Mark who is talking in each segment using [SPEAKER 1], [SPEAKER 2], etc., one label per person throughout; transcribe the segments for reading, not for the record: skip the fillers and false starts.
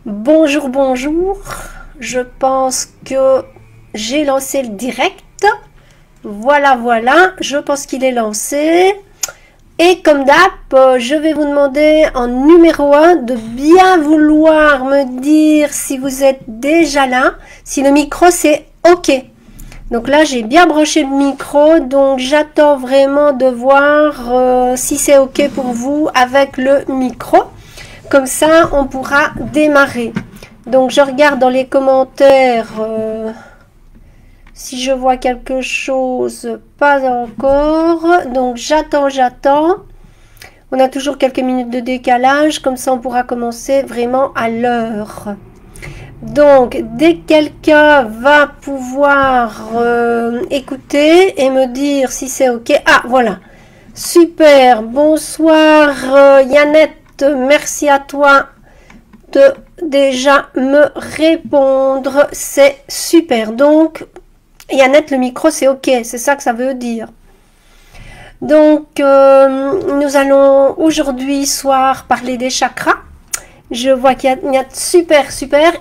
[SPEAKER 1] Bonjour, bonjour. Je pense que j'ai lancé le direct. Voilà, voilà. Je pense qu'il est lancé. Et comme d'hab, je vais vous demander en numéro 1 de bien vouloir me dire si vous êtes déjà là, si le micro c'est OK. Donc là, j'ai bien branché le micro, donc j'attends vraiment de voir si c'est OK pour vous avec le micro. Comme ça, on pourra démarrer. Donc, je regarde dans les commentaires si je vois quelque chose. Pas encore. Donc, j'attends. On a toujours quelques minutes de décalage. Comme ça, on pourra commencer vraiment à l'heure. Donc, dès que quelqu'un va pouvoir écouter et me dire si c'est OK. Ah, voilà. Super. Bonsoir, Yannette. Merci à toi de déjà me répondre, c'est super. Donc Yannette, le micro c'est OK, c'est ça que ça veut dire. Donc nous allons aujourd'hui soir parler des chakras. Je vois qu'il y a super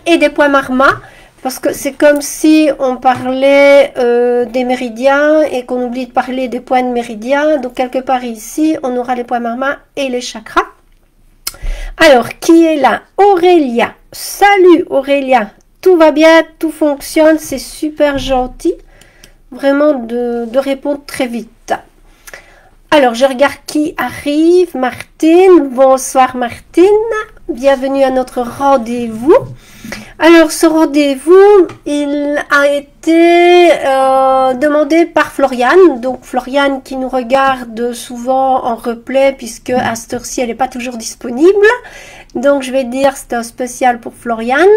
[SPEAKER 1] et des points marma, parce que c'est comme si on parlait des méridiens et qu'on oublie de parler des points de méridien. Donc quelque part ici on aura les points marma et les chakras. Alors, qui est là? Aurélia. Salut Aurélia. Tout va bien, tout fonctionne, c'est super gentil. Vraiment de répondre très vite. Alors, je regarde qui arrive. Martine. Bonsoir Martine. Bienvenue à notre rendez-vous. Alors, ce rendez-vous, il a été demandé par Floriane. Donc, Floriane qui nous regarde souvent en replay, puisque à cette heure-ci, elle n'est pas toujours disponible. Donc, je vais dire c'est un spécial pour Floriane.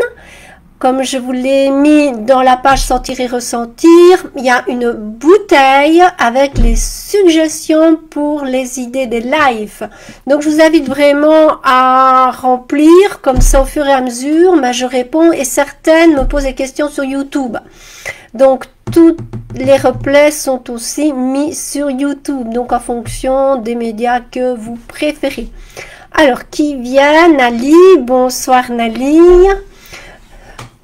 [SPEAKER 1] Comme je vous l'ai mis dans la page Sentir et Ressentir, il y a une bouteille avec les suggestions pour les idées des lives. Donc, je vous invite vraiment à remplir, comme ça au fur et à mesure, mais je réponds et certaines me posent des questions sur YouTube. Donc, tous les replays sont aussi mis sur YouTube, donc en fonction des médias que vous préférez. Alors, qui vient? Nali, bonsoir Nali.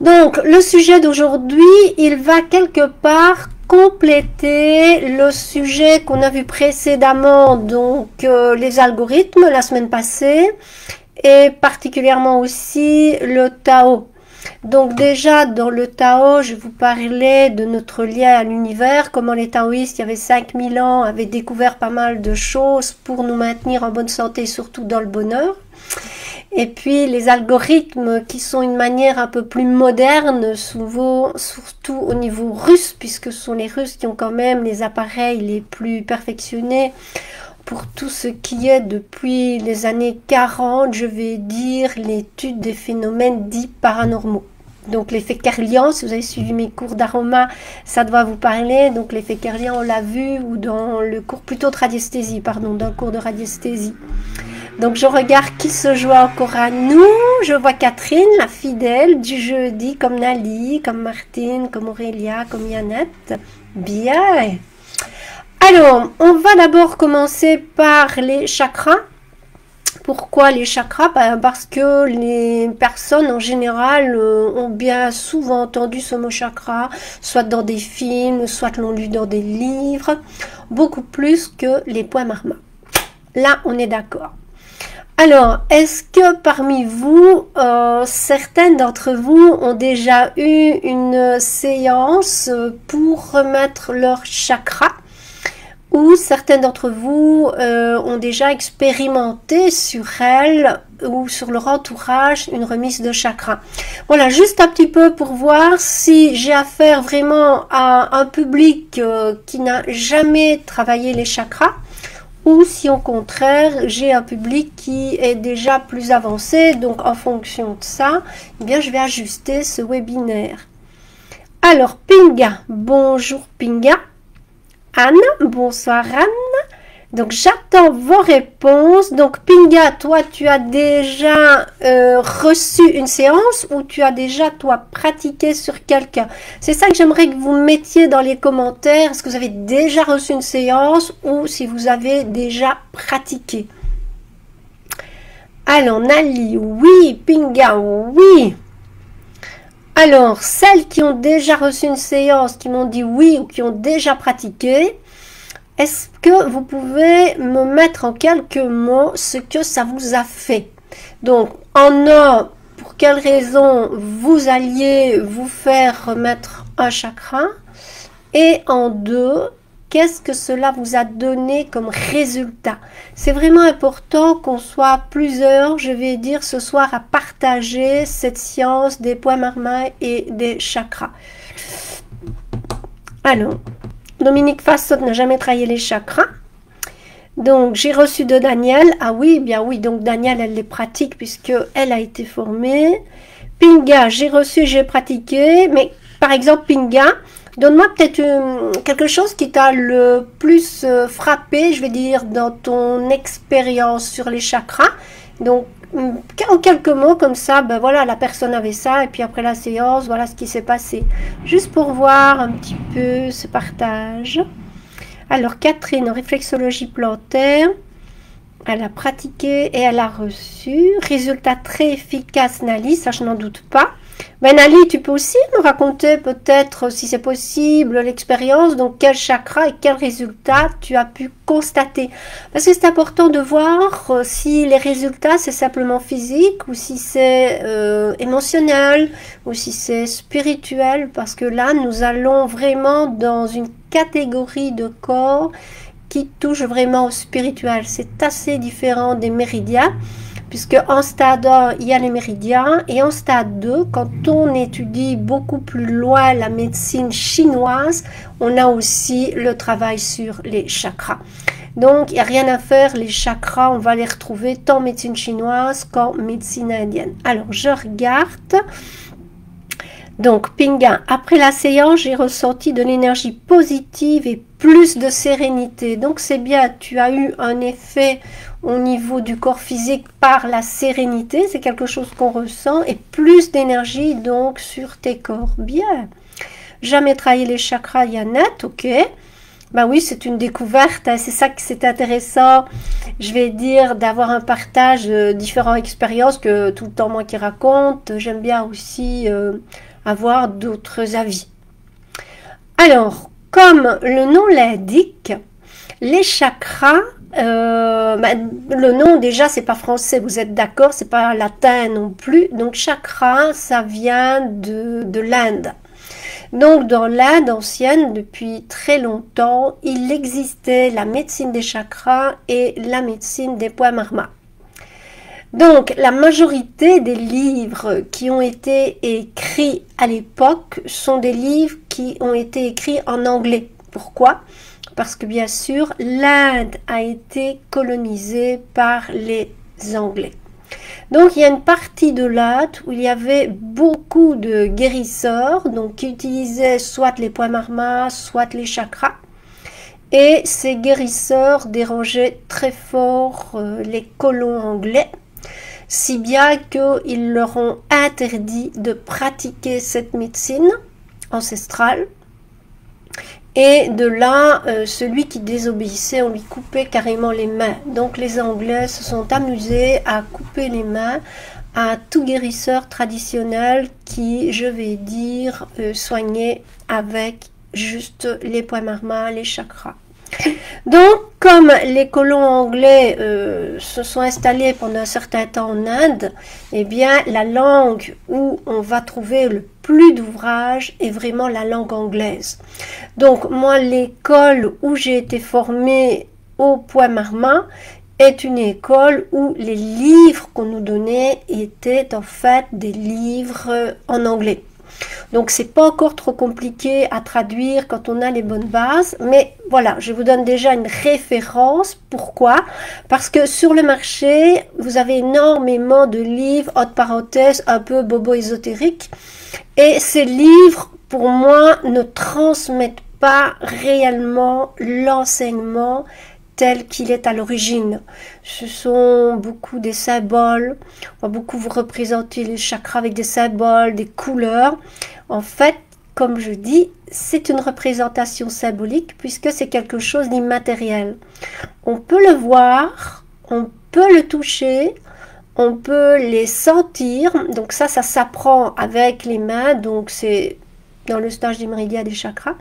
[SPEAKER 1] Donc, le sujet d'aujourd'hui, il va quelque part compléter le sujet qu'on a vu précédemment, donc les algorithmes la semaine passée, et particulièrement aussi le Tao. Donc déjà, dans le Tao, je vous parlais de notre lien à l'univers, comment les taoïstes, il y avait 5000 ans, avaient découvert pas mal de choses pour nous maintenir en bonne santé, surtout dans le bonheur. Et puis les algorithmes qui sont une manière un peu plus moderne, souvent, surtout au niveau russe, puisque ce sont les Russes qui ont quand même les appareils les plus perfectionnés pour tout ce qui est depuis les années 40, je vais dire, l'étude des phénomènes dits paranormaux. Donc l'effet Kerlian, si vous avez suivi mes cours d'aroma, ça doit vous parler. Donc l'effet Kerlian, on l'a vu, ou dans le cours plutôt de radiesthésie, pardon, dans le cours de radiesthésie. Donc je regarde qui se joint encore à nous. Je vois Catherine, la fidèle du jeudi, comme Nali, comme Martine, comme Aurélia, comme Yannette. Bien. Alors, on va d'abord commencer par les chakras. Pourquoi les chakras? Parce que les personnes en général ont bien souvent entendu ce mot chakra, soit dans des films, soit l'ont lu dans des livres, beaucoup plus que les points marma. Là, on est d'accord. Alors, est-ce que parmi vous, certaines d'entre vous ont déjà eu une séance pour remettre leur chakra? Ou certains d'entre vous ont déjà expérimenté sur elles ou sur leur entourage une remise de chakra. Voilà, juste un petit peu pour voir si j'ai affaire vraiment à un public qui n'a jamais travaillé les chakras, ou si au contraire j'ai un public qui est déjà plus avancé. Donc en fonction de ça, eh bien, je vais ajuster ce webinaire. Alors Pinga, bonjour Pinga. Anne, bonsoir Anne. Donc j'attends vos réponses. Donc Pinga, toi tu as déjà reçu une séance ou tu as déjà toi pratiqué sur quelqu'un? C'est ça que j'aimerais que vous mettiez dans les commentaires. Est-ce que vous avez déjà reçu une séance ou si vous avez déjà pratiqué? Alors, Nali, oui. Pinga, oui. Alors, celles qui ont déjà reçu une séance, qui m'ont dit oui ou qui ont déjà pratiqué, est-ce que vous pouvez me mettre en quelques mots ce que ça vous a fait? Donc, en un, pour quelle raison vous alliez vous faire remettre un chakra? Et en deux, qu'est-ce que cela vous a donné comme résultat? C'est vraiment important qu'on soit plusieurs, je vais dire ce soir, à partager cette science des points marma et des chakras. Alors, Dominique Fassot n'a jamais travaillé les chakras. Donc, j'ai reçu de Daniel. Ah oui, bien oui, donc Daniel, elle les pratique puisqu'elle a été formée. Pinga, j'ai reçu, j'ai pratiqué. Mais, par exemple, Pinga, donne-moi peut-être quelque chose qui t'a le plus frappé, je vais dire, dans ton expérience sur les chakras. Donc, en quelques mots comme ça, ben voilà, la personne avait ça, et puis après la séance, voilà ce qui s'est passé. Juste pour voir un petit peu ce partage. Alors, Catherine, en réflexologie plantaire, elle a pratiqué et elle a reçu. Résultat très efficace, Nali, ça je n'en doute pas. Ben Nali, tu peux aussi nous raconter peut-être, si c'est possible, l'expérience, donc quel chakra et quel résultat tu as pu constater. Parce que c'est important de voir si les résultats c'est simplement physique ou si c'est émotionnel ou si c'est spirituel. Parce que là, nous allons vraiment dans une catégorie de corps qui touche vraiment au spirituel. C'est assez différent des méridiens. Puisque en stade 1, il y a les méridiens, et en stade 2, quand on étudie beaucoup plus loin la médecine chinoise, on a aussi le travail sur les chakras. Donc, il n'y a rien à faire, les chakras, on va les retrouver tant en médecine chinoise qu'en médecine indienne. Alors, je regarde. Donc, Pinga, après la séance, j'ai ressenti de l'énergie positive et plus de sérénité. Donc, c'est bien, tu as eu un effet au niveau du corps physique par la sérénité. C'est quelque chose qu'on ressent. Et plus d'énergie, donc, sur tes corps. Bien. Jamais travaillé les chakras, Yannette, ok. Ben oui, c'est une découverte. Hein. C'est ça que c'est intéressant, je vais dire, d'avoir un partage de différentes expériences que tout le temps moi qui raconte. J'aime bien aussi... avoir d'autres avis. Alors, comme le nom l'indique, les chakras, le nom déjà c'est pas français, vous êtes d'accord, c'est pas latin non plus, donc chakra ça vient de l'Inde. Donc dans l'Inde ancienne, depuis très longtemps, il existait la médecine des chakras et la médecine des points marma. Donc, la majorité des livres qui ont été écrits à l'époque sont des livres qui ont été écrits en anglais. Pourquoi? Parce que bien sûr, l'Inde a été colonisée par les Anglais. Donc, il y a une partie de l'Inde où il y avait beaucoup de guérisseurs, donc qui utilisaient soit les points marma, soit les chakras. Et ces guérisseurs dérangeaient très fort les colons anglais. Si bien qu'ils leur ont interdit de pratiquer cette médecine ancestrale. Et de là, celui qui désobéissait, on lui coupait carrément les mains. Donc les Anglais se sont amusés à couper les mains à tout guérisseur traditionnel qui, je vais dire, soignait avec juste les points marma, les chakras. Donc, comme les colons anglais se sont installés pendant un certain temps en Inde, eh bien, la langue où on va trouver le plus d'ouvrages est vraiment la langue anglaise. Donc, moi, l'école où j'ai été formée au point marma est une école où les livres qu'on nous donnait étaient en fait des livres en anglais. Donc, c'est pas encore trop compliqué à traduire quand on a les bonnes bases. Mais voilà, je vous donne déjà une référence. Pourquoi? Parce que sur le marché, vous avez énormément de livres, entre parenthèses, un peu bobo-ésotériques. Et ces livres, pour moi, ne transmettent pas réellement l'enseignement tel qu'il est à l'origine. Ce sont beaucoup des symboles. On va beaucoup vous représenter les chakras avec des symboles, des couleurs. En fait, comme je dis, c'est une représentation symbolique puisque c'est quelque chose d'immatériel. On peut le voir, on peut le toucher, on peut les sentir. Donc ça s'apprend avec les mains. Donc c'est dans le stage des méridiens des chakras.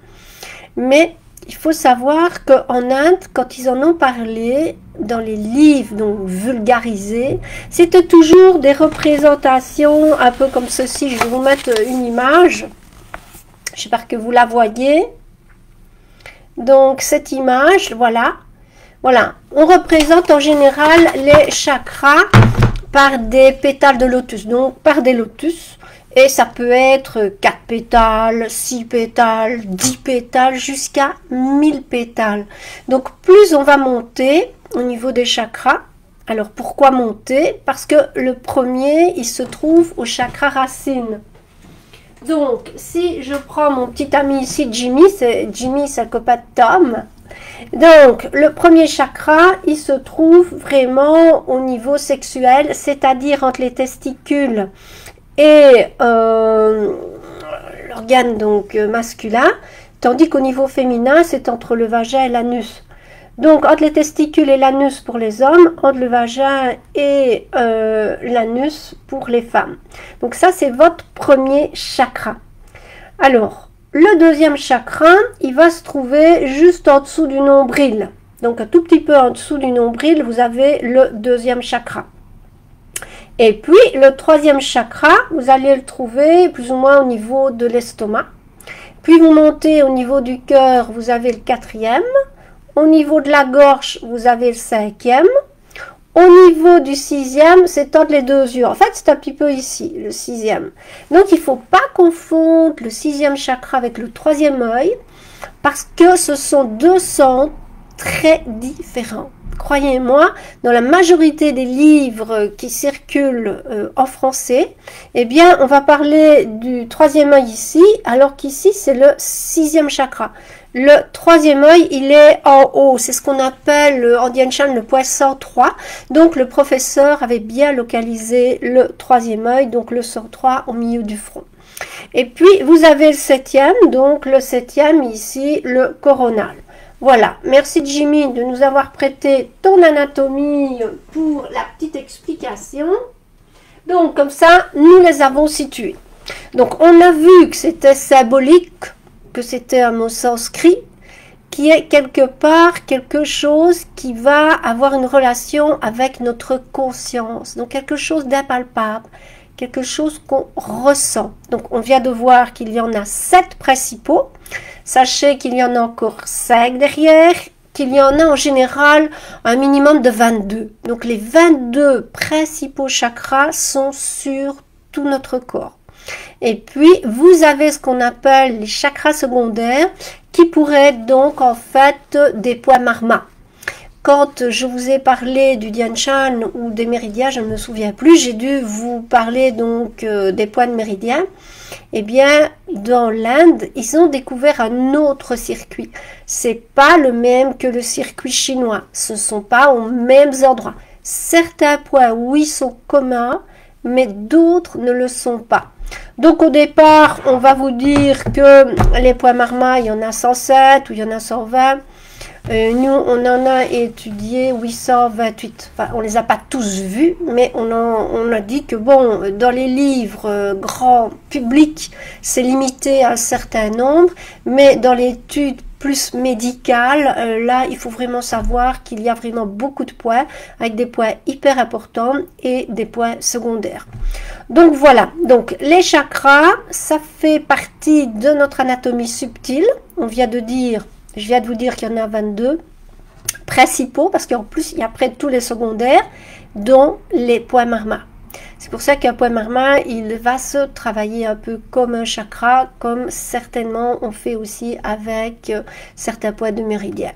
[SPEAKER 1] Mais il faut savoir qu'en Inde, quand ils en ont parlé dans les livres, donc vulgarisés, c'était toujours des représentations un peu comme ceci. Je vais vous mettre une image. J'espère que vous la voyez. Donc cette image, voilà. Voilà, on représente en général les chakras par des pétales de lotus, donc par des lotus. Et ça peut être 4 pétales, 6 pétales, 10 pétales, jusqu'à 1000 pétales. Donc plus on va monter au niveau des chakras. Alors pourquoi monter? Parce que le premier, il se trouve au chakra racine. Donc si je prends mon petit ami ici, Jimmy, c'est le copain de Tom. Donc, le premier chakra, il se trouve vraiment au niveau sexuel, c'est-à-dire entre les testicules et l'organe donc masculin, tandis qu'au niveau féminin, c'est entre le vagin et l'anus. Donc, entre les testicules et l'anus pour les hommes, entre le vagin et l'anus pour les femmes. Donc, ça, c'est votre premier chakra. Alors, le deuxième chakra, il va se trouver juste en dessous du nombril. Donc un tout petit peu en dessous du nombril, vous avez le deuxième chakra. Et puis le troisième chakra, vous allez le trouver plus ou moins au niveau de l'estomac. Puis vous montez au niveau du cœur, vous avez le quatrième. Au niveau de la gorge, vous avez le cinquième. Au niveau du sixième, c'est entre les deux yeux. En fait, c'est un petit peu ici, le sixième. Donc, il ne faut pas confondre le sixième chakra avec le troisième œil, parce que ce sont deux centres très différents. Croyez-moi, dans la majorité des livres qui circulent en français, eh bien, on va parler du troisième œil ici, alors qu'ici, c'est le sixième chakra. Le troisième œil, il est en haut. C'est ce qu'on appelle en Dian Shan le point 103. Donc, le professeur avait bien localisé le troisième œil, donc le 103 au milieu du front. Et puis, vous avez le septième, donc le septième ici, le coronal. Voilà, merci Jimmy de nous avoir prêté ton anatomie pour la petite explication. Donc, comme ça, nous les avons situés. Donc, on a vu que c'était symbolique, que c'était un mot sanskrit, qui est quelque part quelque chose qui va avoir une relation avec notre conscience. Donc, quelque chose d'impalpable, quelque chose qu'on ressent. Donc, on vient de voir qu'il y en a 7 principaux. Sachez qu'il y en a encore 5 derrière, qu'il y en a en général un minimum de 22. Donc, les 22 principaux chakras sont sur tout notre corps. Et puis, vous avez ce qu'on appelle les chakras secondaires, qui pourraient être donc en fait des points marma. Quand je vous ai parlé du Dian Shan ou des méridiens, je ne me souviens plus, j'ai dû vous parler donc des points de méridien. Eh bien, dans l'Inde, ils ont découvert un autre circuit. C'est pas le même que le circuit chinois. Ce ne sont pas aux mêmes endroits. Certains points, oui, sont communs, mais d'autres ne le sont pas. Donc, au départ, on va vous dire que les points marma, il y en a 107 ou il y en a 120. Nous, on en a étudié 828. Enfin, on ne les a pas tous vus, mais on a dit que, bon, dans les livres grand public, c'est limité à un certain nombre, mais dans l'étude plus médicale, là, il faut vraiment savoir qu'il y a vraiment beaucoup de points, avec des points hyper importants et des points secondaires. Donc, voilà. Donc, les chakras, ça fait partie de notre anatomie subtile. On vient de dire... Je viens de vous dire qu'il y en a 22 principaux, parce qu'en plus, il y a près de tous les secondaires, dont les points marma. C'est pour ça qu'un point marma, il va se travailler un peu comme un chakra, comme certainement on fait aussi avec certains points de méridien.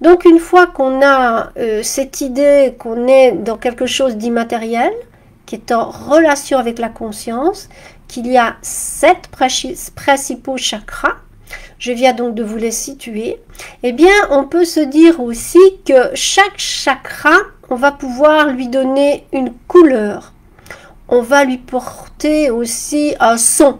[SPEAKER 1] Donc, une fois qu'on a cette idée qu'on est dans quelque chose d'immatériel, qui est en relation avec la conscience, qu'il y a 7 principaux chakras, je viens donc de vous les situer, eh bien, on peut se dire aussi que chaque chakra, on va pouvoir lui donner une couleur. On va lui porter aussi un son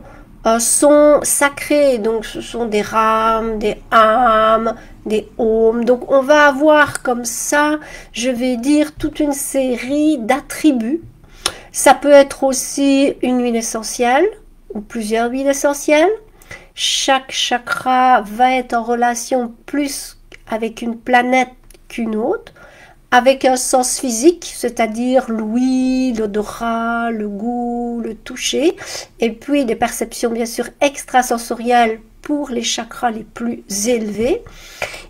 [SPEAKER 1] sacré. Donc, ce sont des rames, des âmes, des ohms. Donc, on va avoir comme ça, je vais dire, toute une série d'attributs Ça peut être aussi une huile essentielle ou plusieurs huiles essentielles. Chaque chakra va être en relation plus avec une planète qu'une autre, avec un sens physique, c'est-à-dire l'ouïe, l'odorat, le goût, le toucher, et puis des perceptions bien sûr extrasensorielles pour les chakras les plus élevés.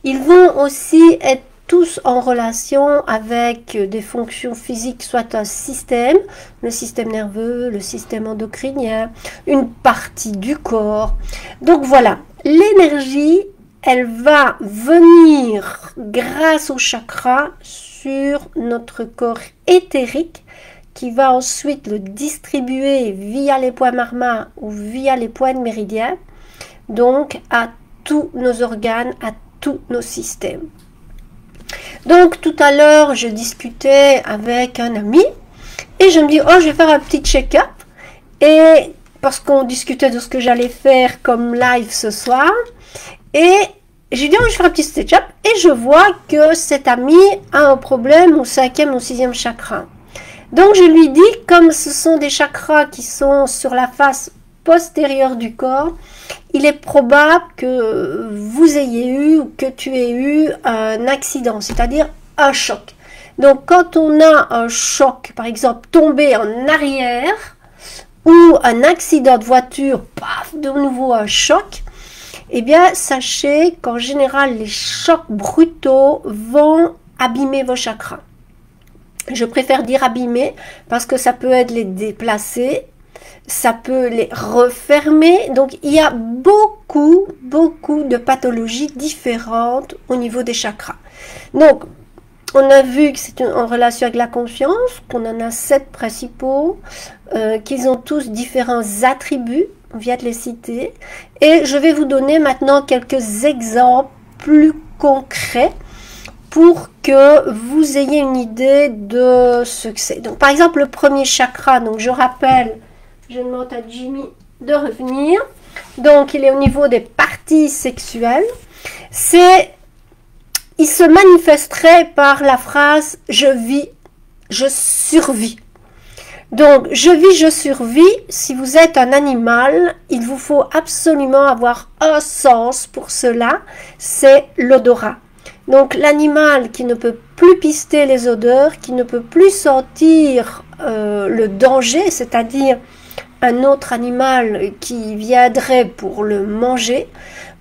[SPEAKER 1] Ils vont aussi être tous en relation avec des fonctions physiques, soit un système, le système nerveux, le système endocrinien, une partie du corps. Donc voilà, l'énergie, elle va venir grâce au chakra sur notre corps éthérique qui va ensuite le distribuer via les points marma ou via les points méridiens, donc à tous nos organes, à tous nos systèmes. Donc tout à l'heure, je discutais avec un ami et je me dis, oh, je vais faire un petit check-up, et parce qu'on discutait de ce que j'allais faire comme live ce soir, et j'ai dit, oh, je vais faire un petit check-up, et je vois que cet ami a un problème au 5e ou 6e chakra. Donc je lui dis, comme ce sont des chakras qui sont sur la face postérieure du corps, il est probable que vous ayez eu ou que tu aies eu un accident, c'est-à-dire un choc. Donc quand on a un choc, par exemple tomber en arrière, ou un accident de voiture, paf, de nouveau un choc, eh bien sachez qu'en général les chocs brutaux vont abîmer vos chakras. Je préfère dire abîmer parce que ça peut être les déplacer, ça peut les refermer. Donc il y a beaucoup de pathologies différentes au niveau des chakras. Donc on a vu que c'est en relation avec la confiance, qu'on en a 7 principaux, qu'ils ont tous différents attributs, on vient de les citer, et je vais vous donner maintenant quelques exemples plus concrets pour que vous ayez une idée de ce que c'est. Donc par exemple le premier chakra, donc je rappelle, je demande à Jimmy de revenir. Donc, il est au niveau des parties sexuelles. Il se manifesterait par la phrase « je vis, je survis ». Donc, je vis, je survis. Si vous êtes un animal, il vous faut absolument avoir un sens pour cela, c'est l'odorat. Donc, l'animal qui ne peut plus pister les odeurs, qui ne peut plus sentir le danger, c'est-à-dire un autre animal qui viendrait pour le manger,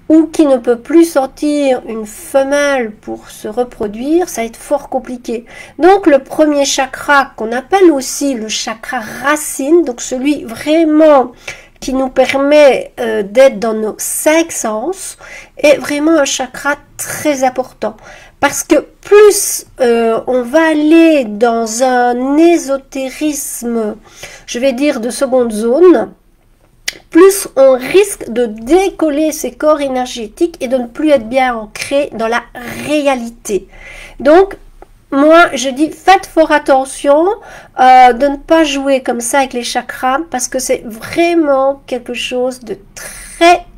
[SPEAKER 1] ou qui ne peut plus sentir une femelle pour se reproduire, ça va être fort compliqué. Donc le premier chakra, qu'on appelle aussi le chakra racine, donc celui vraiment qui nous permet d'être dans nos 5 sens, est vraiment un chakra très important. Parce que plus on va aller dans un ésotérisme, je vais dire de seconde zone, plus on risque de décoller ses corps énergétiques et de ne plus être bien ancré dans la réalité. Donc, moi, je dis, faites fort attention de ne pas jouer comme ça avec les chakras, parce que c'est vraiment quelque chose de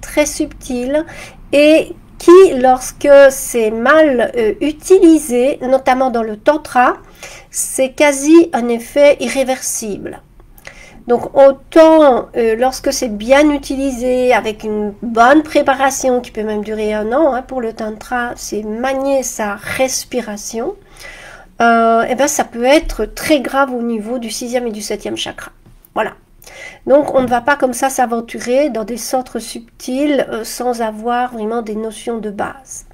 [SPEAKER 1] très subtil et qui, lorsque c'est mal utilisé, notamment dans le tantra, c'est quasi un effet irréversible. Donc autant lorsque c'est bien utilisé, avec une bonne préparation qui peut même durer 1 an, hein, pour le tantra, c'est manier sa respiration, et ben ça peut être très grave au niveau du 6e et du 7e chakra. Voilà. Donc on ne va pas comme ça s'aventurer dans des centres subtils sans avoir vraiment des notions de base.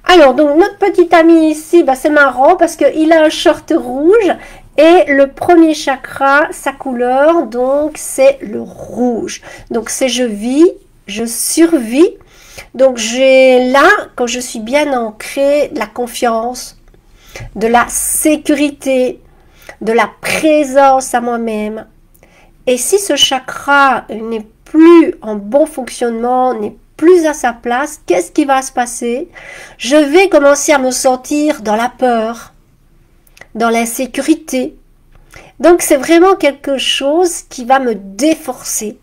[SPEAKER 1] Alors donc notre petit ami ici, bah, c'est marrant parce qu'il a un short rouge et le premier chakra, sa couleur, donc c'est le rouge. Donc c'est je vis, je survis. Donc j'ai là, quand je suis bien ancrée, de la confiance, de la sécurité, de la présence à moi-même. Et si ce chakra n'est plus en bon fonctionnement, n'est plus à sa place, qu'est-ce qui va se passer? Je vais commencer à me sentir dans la peur, dans l'insécurité. Donc c'est vraiment quelque chose qui va me déforcer.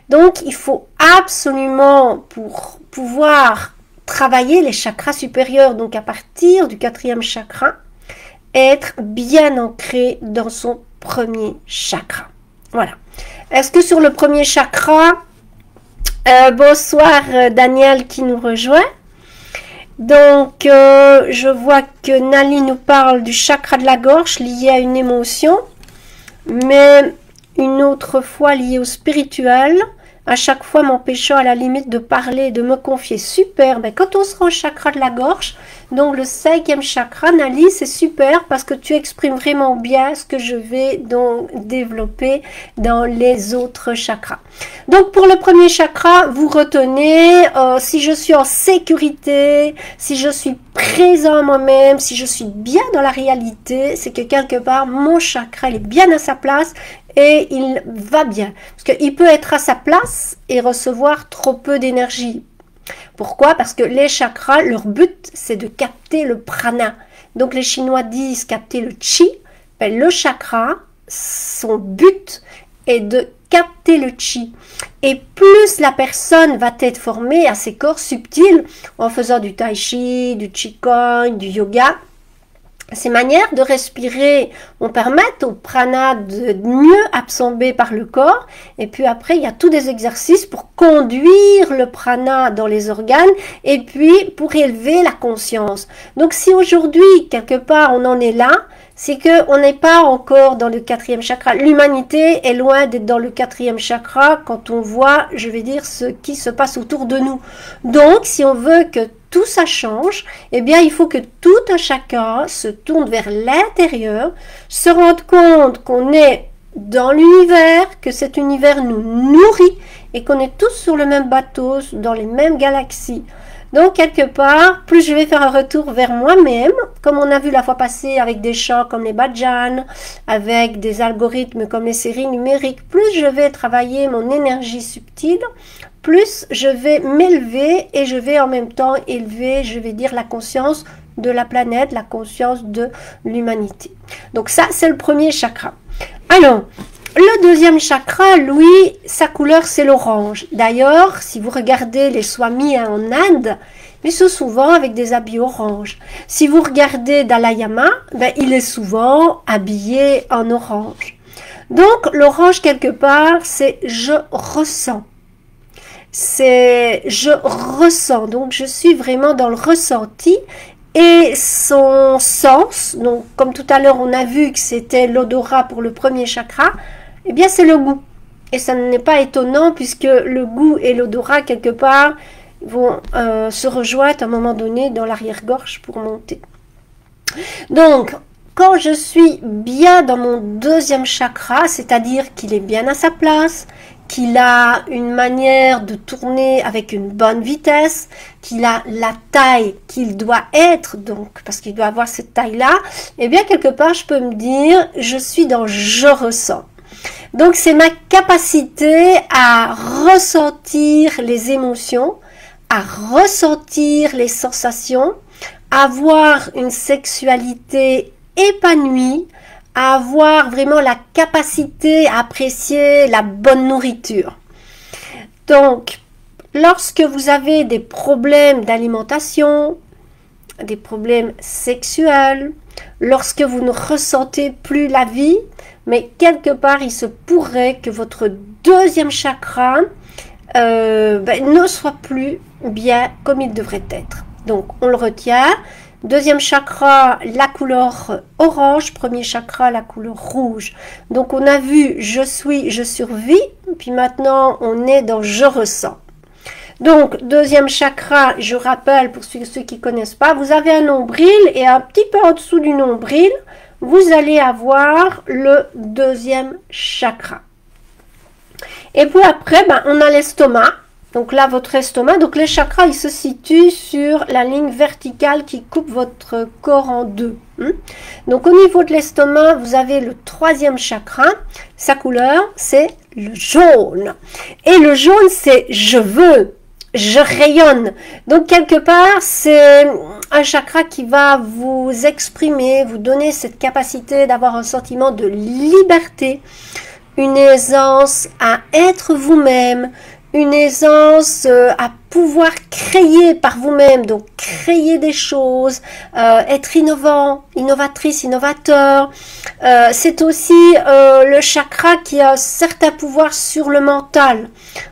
[SPEAKER 1] Donc il faut absolument, pour pouvoir travailler les chakras supérieurs, donc à partir du 4e chakra, être bien ancré dans son premier chakra. Voilà. Est-ce que sur le premier chakra, bonsoir Daniel qui nous rejoint. Donc, je vois que Nali nous parle du chakra de la gorge lié à une émotion, mais une autre fois lié au spirituel, à chaque fois m'empêchant à la limite de parler, de me confier. Super, ben, quand on sera au chakra de la gorge, donc le 5e chakra, Nali, c'est super parce que tu exprimes vraiment bien ce que je vais donc développer dans les autres chakras. Donc pour le premier chakra, vous retenez, si je suis en sécurité, si je suis présent à moi-même, si je suis bien dans la réalité, c'est que quelque part mon chakra il est bien à sa place et il va bien. Parce qu'il peut être à sa place et recevoir trop peu d'énergie. Pourquoi? Parce que les chakras, leur but, c'est de capter le prana. Donc les Chinois disent capter le chi. Ben, le chakra, son but est de capter le chi. Et plus la personne va être formée à ses corps subtils, en faisant du tai chi, du qigong, du yoga, ces manières de respirer vont permettre au prana de mieux absorber par le corps. Et puis après, il y a tous des exercices pour conduire le prana dans les organes et puis pour élever la conscience. Donc si aujourd'hui, quelque part, on en est là, c'est qu'on n'est pas encore dans le 4e chakra. L'humanité est loin d'être dans le 4e chakra quand on voit, je vais dire, ce qui se passe autour de nous. Donc, si on veut que tout ça change, eh bien, il faut que tout un chacun se tourne vers l'intérieur, se rende compte qu'on est dans l'univers, que cet univers nous nourrit et qu'on est tous sur le même bateau, dans les mêmes galaxies. Donc, quelque part, plus je vais faire un retour vers moi-même, comme on a vu la fois passée avec des chants comme les bhajans, avec des algorithmes comme les séries numériques, plus je vais travailler mon énergie subtile, plus je vais m'élever et je vais en même temps élever, je vais dire, la conscience de la planète, la conscience de l'humanité. Donc ça, c'est le premier chakra. Alors, le deuxième chakra, lui, sa couleur, c'est l'orange. D'ailleurs, si vous regardez les swamis en Inde, ils sont souvent avec des habits orange. Si vous regardez Dalai Lama, ben, il est souvent habillé en orange. Donc, l'orange, quelque part, c'est « je ressens ». C'est « je ressens ». Donc, je suis vraiment dans le ressenti. Et son sens, donc comme tout à l'heure, on a vu que c'était l'odorat pour le premier chakra, eh bien, c'est le goût. Et ça n'est pas étonnant puisque le goût et l'odorat, quelque part, vont se rejoindre à un moment donné dans l'arrière-gorge pour monter. Donc, quand je suis bien dans mon deuxième chakra, c'est-à-dire qu'il est bien à sa place, qu'il a une manière de tourner avec une bonne vitesse, qu'il a la taille qu'il doit être, donc parce qu'il doit avoir cette taille-là, eh bien, quelque part, je peux me dire, je suis dans « je ressens ». Donc, c'est ma capacité à ressentir les émotions, à ressentir les sensations, avoir une sexualité épanouie, à avoir vraiment la capacité à apprécier la bonne nourriture. Donc, lorsque vous avez des problèmes d'alimentation, des problèmes sexuels, lorsque vous ne ressentez plus la vie, mais quelque part, il se pourrait que votre deuxième chakra ne soit plus bien comme il devrait être. Donc, on le retient. Deuxième chakra, la couleur orange. Premier chakra, la couleur rouge. Donc, on a vu je suis, je survis. Puis maintenant, on est dans je ressens. Donc, deuxième chakra, je rappelle pour ceux qui ne connaissent pas, vous avez un nombril et un petit peu en dessous du nombril, vous allez avoir le deuxième chakra. Et puis après, on a l'estomac. Donc là, votre estomac, donc les chakras, ils se situent sur la ligne verticale qui coupe votre corps en deux. Donc au niveau de l'estomac, vous avez le troisième chakra. Sa couleur, c'est le jaune. Et le jaune, c'est je veux, je rayonne. Donc quelque part, c'est un chakra qui va vous exprimer, vous donner cette capacité d'avoir un sentiment de liberté, une aisance à être vous-même, une aisance à pouvoir créer par vous-même, donc créer des choses, être innovant, innovatrice, innovateur. C'est aussi le chakra qui a un certain pouvoir sur le mental.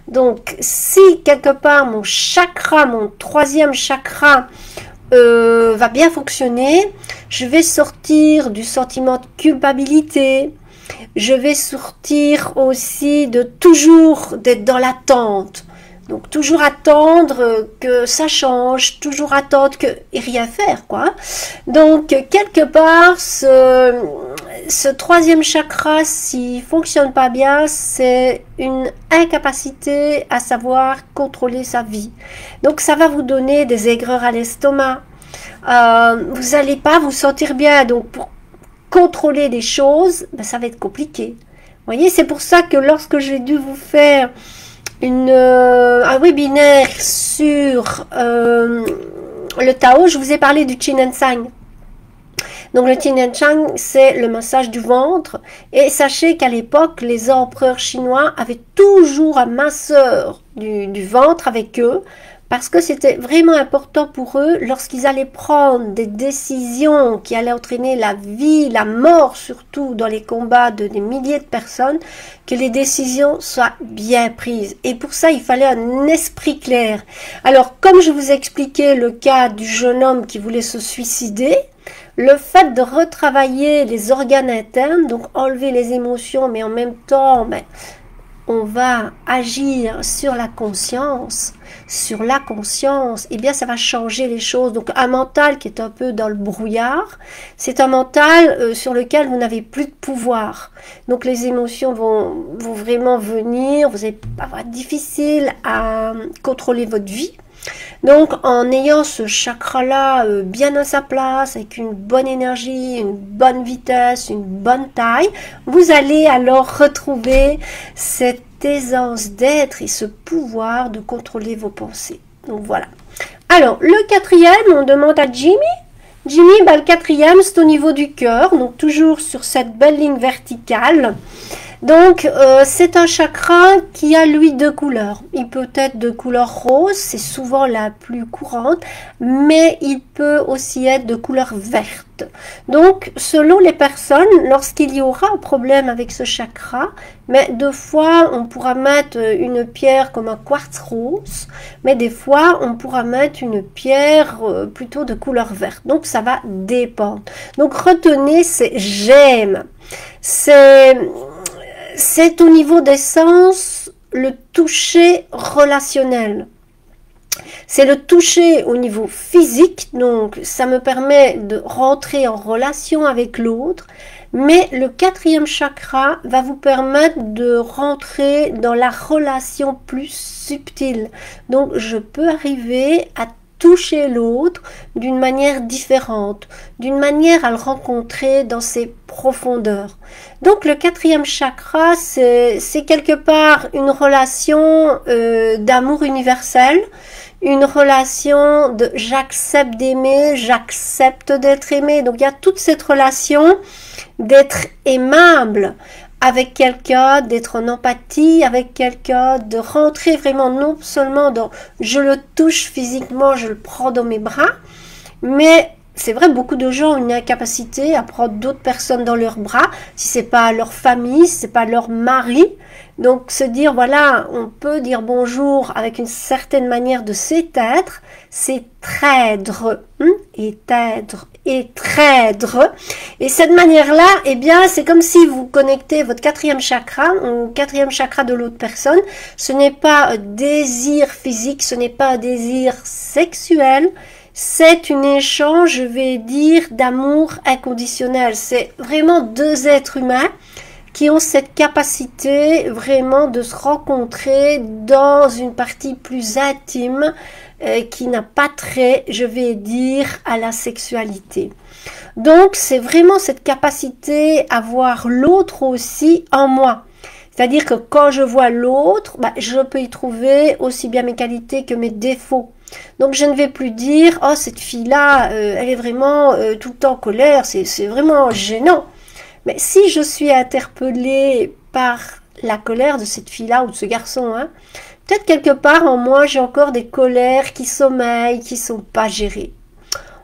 [SPEAKER 1] Donc si quelque part mon chakra, mon troisième chakra va bien fonctionner, je vais sortir du sentiment de culpabilité, je vais sortir aussi de toujours d'être dans l'attente. Donc toujours attendre que ça change, toujours attendre que et rien faire quoi. Donc quelque part ce troisième chakra s'il fonctionne pas bien, c'est une incapacité à savoir contrôler sa vie. Donc ça va vous donner des aigreurs à l'estomac. Vous n'allez pas vous sentir bien. Donc pour contrôler des choses, ben, ça va être compliqué. Vous voyez, c'est pour ça que lorsque j'ai dû vous faire un webinaire sur le Tao, je vous ai parlé du Qin and Sang. Donc le Qin and Sang, c'est le massage du ventre. Et sachez qu'à l'époque, les empereurs chinois avaient toujours un masseur du ventre avec eux, parce que c'était vraiment important pour eux, lorsqu'ils allaient prendre des décisions qui allaient entraîner la vie, la mort surtout dans les combats de des milliers de personnes, que les décisions soient bien prises. Et pour ça, il fallait un esprit clair. Alors, comme je vous ai expliqué le cas du jeune homme qui voulait se suicider, le fait de retravailler les organes internes, donc enlever les émotions, mais en même temps, on va agir sur la conscience, eh bien ça va changer les choses. Donc un mental qui est un peu dans le brouillard, c'est un mental sur lequel vous n'avez plus de pouvoir. Donc les émotions vont vraiment venir, vous allez avoir difficile à contrôler votre vie. Donc en ayant ce chakra-là bien à sa place, avec une bonne énergie, une bonne vitesse, une bonne taille, vous allez alors retrouver cette aisance d'être et ce pouvoir de contrôler vos pensées. Donc voilà. Alors le quatrième, on demande à Jimmy. Jimmy, le quatrième, c'est au niveau du cœur, donc toujours sur cette belle ligne verticale. Donc, c'est un chakra qui a, lui, deux couleurs. Il peut être de couleur rose, c'est souvent la plus courante, mais il peut aussi être de couleur verte. Donc, selon les personnes, lorsqu'il y aura un problème avec ce chakra, mais deux fois, on pourra mettre une pierre comme un quartz rose, mais des fois, on pourra mettre une pierre plutôt de couleur verte. Donc, ça va dépendre. Donc, retenez, c'est j'aime. C'est au niveau des sens le toucher relationnel. C'est le toucher au niveau physique, donc ça me permet de rentrer en relation avec l'autre, mais le quatrième chakra va vous permettre de rentrer dans la relation plus subtile. Donc je peux arriver à toucher l'autre d'une manière différente, d'une manière à le rencontrer dans ses profondeurs. Donc le quatrième chakra, c'est quelque part une relation d'amour universel, une relation de j'accepte d'aimer, j'accepte d'être aimé. Donc il y a toute cette relation d'être aimable avec quelqu'un, d'être en empathie avec quelqu'un, de rentrer vraiment non seulement dans je le touche physiquement, je le prends dans mes bras, mais c'est vrai, beaucoup de gens ont une incapacité à prendre d'autres personnes dans leurs bras, si c'est pas leur famille, si c'est pas leur mari. Donc se dire, voilà, on peut dire bonjour avec une certaine manière de s'éteindre, c'est traître, éteindre, et traître. Et cette manière-là, eh bien, c'est comme si vous connectez votre quatrième chakra au quatrième chakra de l'autre personne. Ce n'est pas un désir physique, ce n'est pas un désir sexuel, c'est un échange, je vais dire, d'amour inconditionnel. C'est vraiment deux êtres humains qui ont cette capacité vraiment de se rencontrer dans une partie plus intime qui n'a pas trait, je vais dire, à la sexualité. Donc, c'est vraiment cette capacité à voir l'autre aussi en moi. C'est-à-dire que quand je vois l'autre, je peux y trouver aussi bien mes qualités que mes défauts. Donc je ne vais plus dire « Oh, cette fille-là, elle est vraiment tout le temps en colère, c'est vraiment gênant. » Mais si je suis interpellée par la colère de cette fille-là ou de ce garçon. Hein. Peut-être quelque part en moi, j'ai encore des colères qui sommeillent, qui sont pas gérées.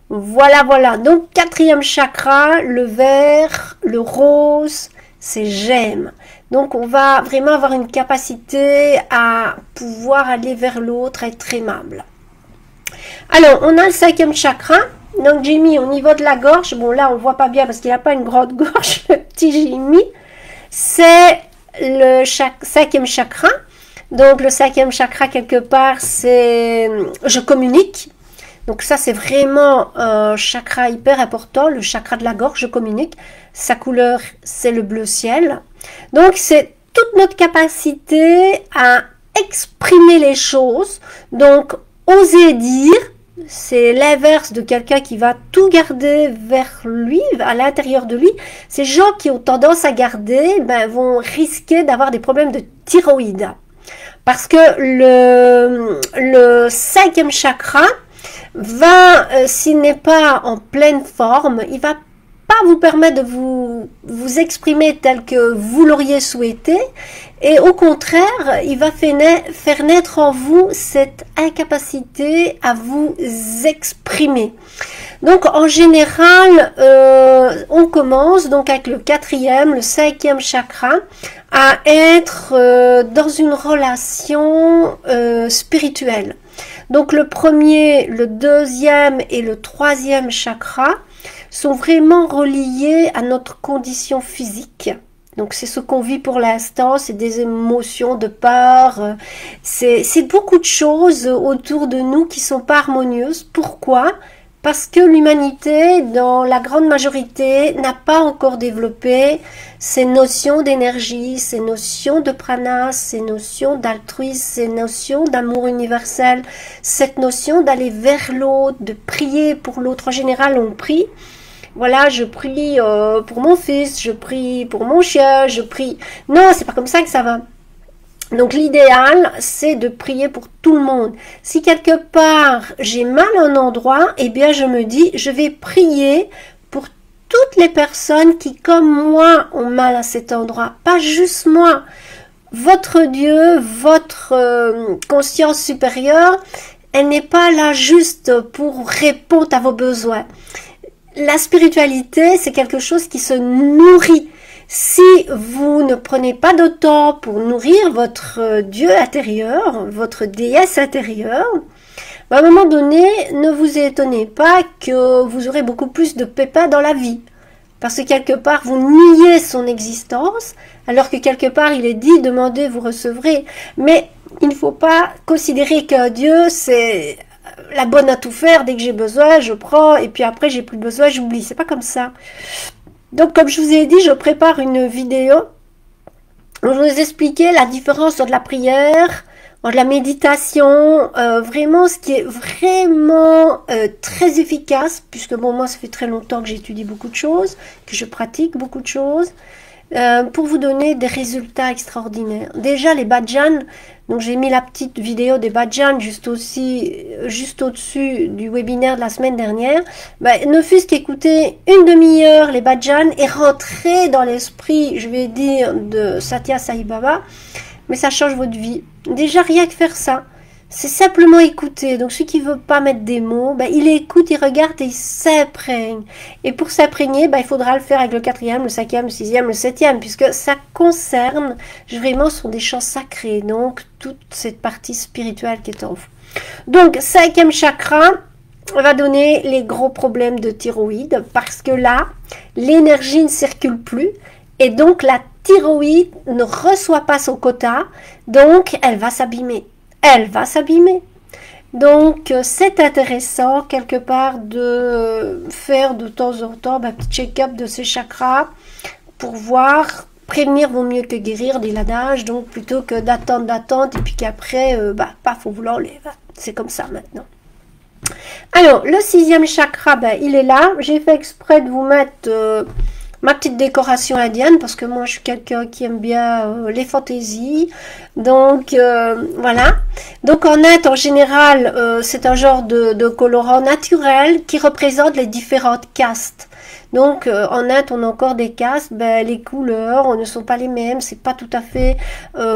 [SPEAKER 1] Voilà, voilà. Donc, 4e chakra, le vert, le rose, c'est j'aime. Donc, on va vraiment avoir une capacité à pouvoir aller vers l'autre, être aimable. Alors, on a le 5e chakra. Donc, j'ai mis au niveau de la gorge. Bon, là, on ne voit pas bien parce qu'il n'a pas une grande gorge. Le petit Jimmy. C'est le 5e chakra. Donc, le 5e chakra, quelque part, c'est je communique. Donc, ça, c'est vraiment un chakra hyper important. Le chakra de la gorge, je communique. Sa couleur, c'est le bleu ciel. Donc, c'est toute notre capacité à exprimer les choses. Donc, oser dire, c'est l'inverse de quelqu'un qui va tout garder vers lui, à l'intérieur de lui. Ces gens qui ont tendance à garder vont risquer d'avoir des problèmes de thyroïde. Parce que le 5e chakra va, s'il n'est pas en pleine forme, il va pas vous permettre de vous exprimer tel que vous l'auriez souhaité. Et au contraire, il va faire naître en vous cette incapacité à vous exprimer. Donc, en général, on commence donc avec le 4e, le 5e chakra, à être dans une relation spirituelle. Donc, le 1er, le 2e et le 3e chakra sont vraiment reliés à notre condition physique. Donc, c'est ce qu'on vit pour l'instant, c'est des émotions de peur, c'est beaucoup de choses autour de nous qui sont pas harmonieuses. Pourquoi? Parce que l'humanité, dans la grande majorité, n'a pas encore développé ces notions d'énergie, ces notions de prana, ces notions d'altruisme, ces notions d'amour universel, cette notion d'aller vers l'autre, de prier pour l'autre. En général, on prie. Voilà, je prie pour mon fils, je prie pour mon chien, je prie... Non, c'est pas comme ça que ça va. Donc l'idéal, c'est de prier pour tout le monde. Si quelque part j'ai mal à un endroit, eh bien je me dis, je vais prier pour toutes les personnes qui, comme moi, ont mal à cet endroit. Pas juste moi. Votre Dieu, votre conscience supérieure, elle n'est pas là juste pour répondre à vos besoins. La spiritualité, c'est quelque chose qui se nourrit. Si vous ne prenez pas de temps pour nourrir votre Dieu intérieur, votre déesse intérieure, à un moment donné, ne vous étonnez pas que vous aurez beaucoup plus de pépins dans la vie. Parce que quelque part, vous niez son existence, alors que quelque part, il est dit, demandez, vous recevrez. Mais il ne faut pas considérer qu'un Dieu, c'est la bonne à tout faire, dès que j'ai besoin, je prends, et puis après, j'ai plus besoin, j'oublie. C'est pas comme ça. Donc, comme je vous ai dit, je prépare une vidéo où je vous expliquer la différence entre la prière, entre la méditation, vraiment ce qui est vraiment très efficace, puisque bon, moi, ça fait très longtemps que j'étudie beaucoup de choses, que je pratique beaucoup de choses, pour vous donner des résultats extraordinaires. Déjà, les bhajans, donc j'ai mis la petite vidéo des bhajans juste au-dessus du webinaire de la semaine dernière. Ne fût-ce qu'écouter une demi-heure les bhajans et rentrer dans l'esprit, je vais dire, de Satya Sai Baba, mais ça change votre vie. Déjà, rien que faire ça, c'est simplement écouter. Donc, celui qui ne veut pas mettre des mots, il écoute, il regarde et il s'imprègne. Et pour s'imprégner, il faudra le faire avec le 4e, le 5e, le 6e, le 7e, puisque ça concerne, vraiment, ce sont des champs sacrés. Donc, toute cette partie spirituelle qui est en vous. Donc, 5e chakra va donner les gros problèmes de thyroïde, parce que là, l'énergie ne circule plus, et donc la thyroïde ne reçoit pas son quota, donc elle va s'abîmer. Elle va s'abîmer. Donc, c'est intéressant, quelque part, de faire de temps en temps un petit check-up de ces chakras pour voir, prévenir vaut mieux que guérir, dit l'adage, donc plutôt que d'attendre, et puis qu'après, paf, on vous l'enlève. C'est comme ça maintenant. Alors, le 6e chakra, il est là. J'ai fait exprès de vous mettre... ma petite décoration indienne, parce que moi je suis quelqu'un qui aime bien les fantaisies, donc voilà. Donc en Inde en général c'est un genre de colorant naturel qui représente les différentes castes. Donc en Inde, on a encore des castes, ben, les couleurs ne sont pas les mêmes, c'est pas tout à fait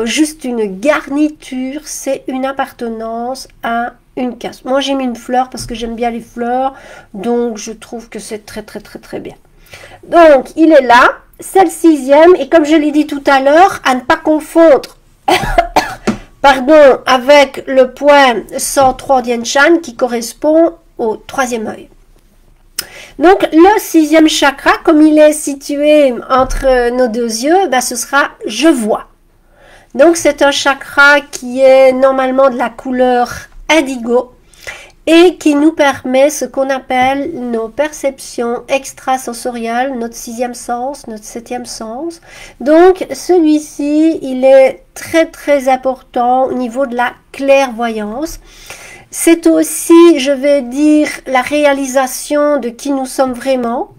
[SPEAKER 1] juste une garniture, c'est une appartenance à une caste. Moi j'ai mis une fleur parce que j'aime bien les fleurs, donc je trouve que c'est très très très très bien. Donc il est là, c'est le 6e, et comme je l'ai dit tout à l'heure, à ne pas confondre pardon, avec le point 103 Dian Shan qui correspond au 3e œil. Donc le 6e chakra, comme il est situé entre nos deux yeux, ben, ce sera je vois. Donc c'est un chakra qui est normalement de la couleur indigo et qui nous permet ce qu'on appelle nos perceptions extrasensorielles, notre 6e sens, notre 7e sens. Donc celui-ci, il est très très important au niveau de la clairvoyance. C'est aussi, je vais dire, la réalisation de qui nous sommes vraiment.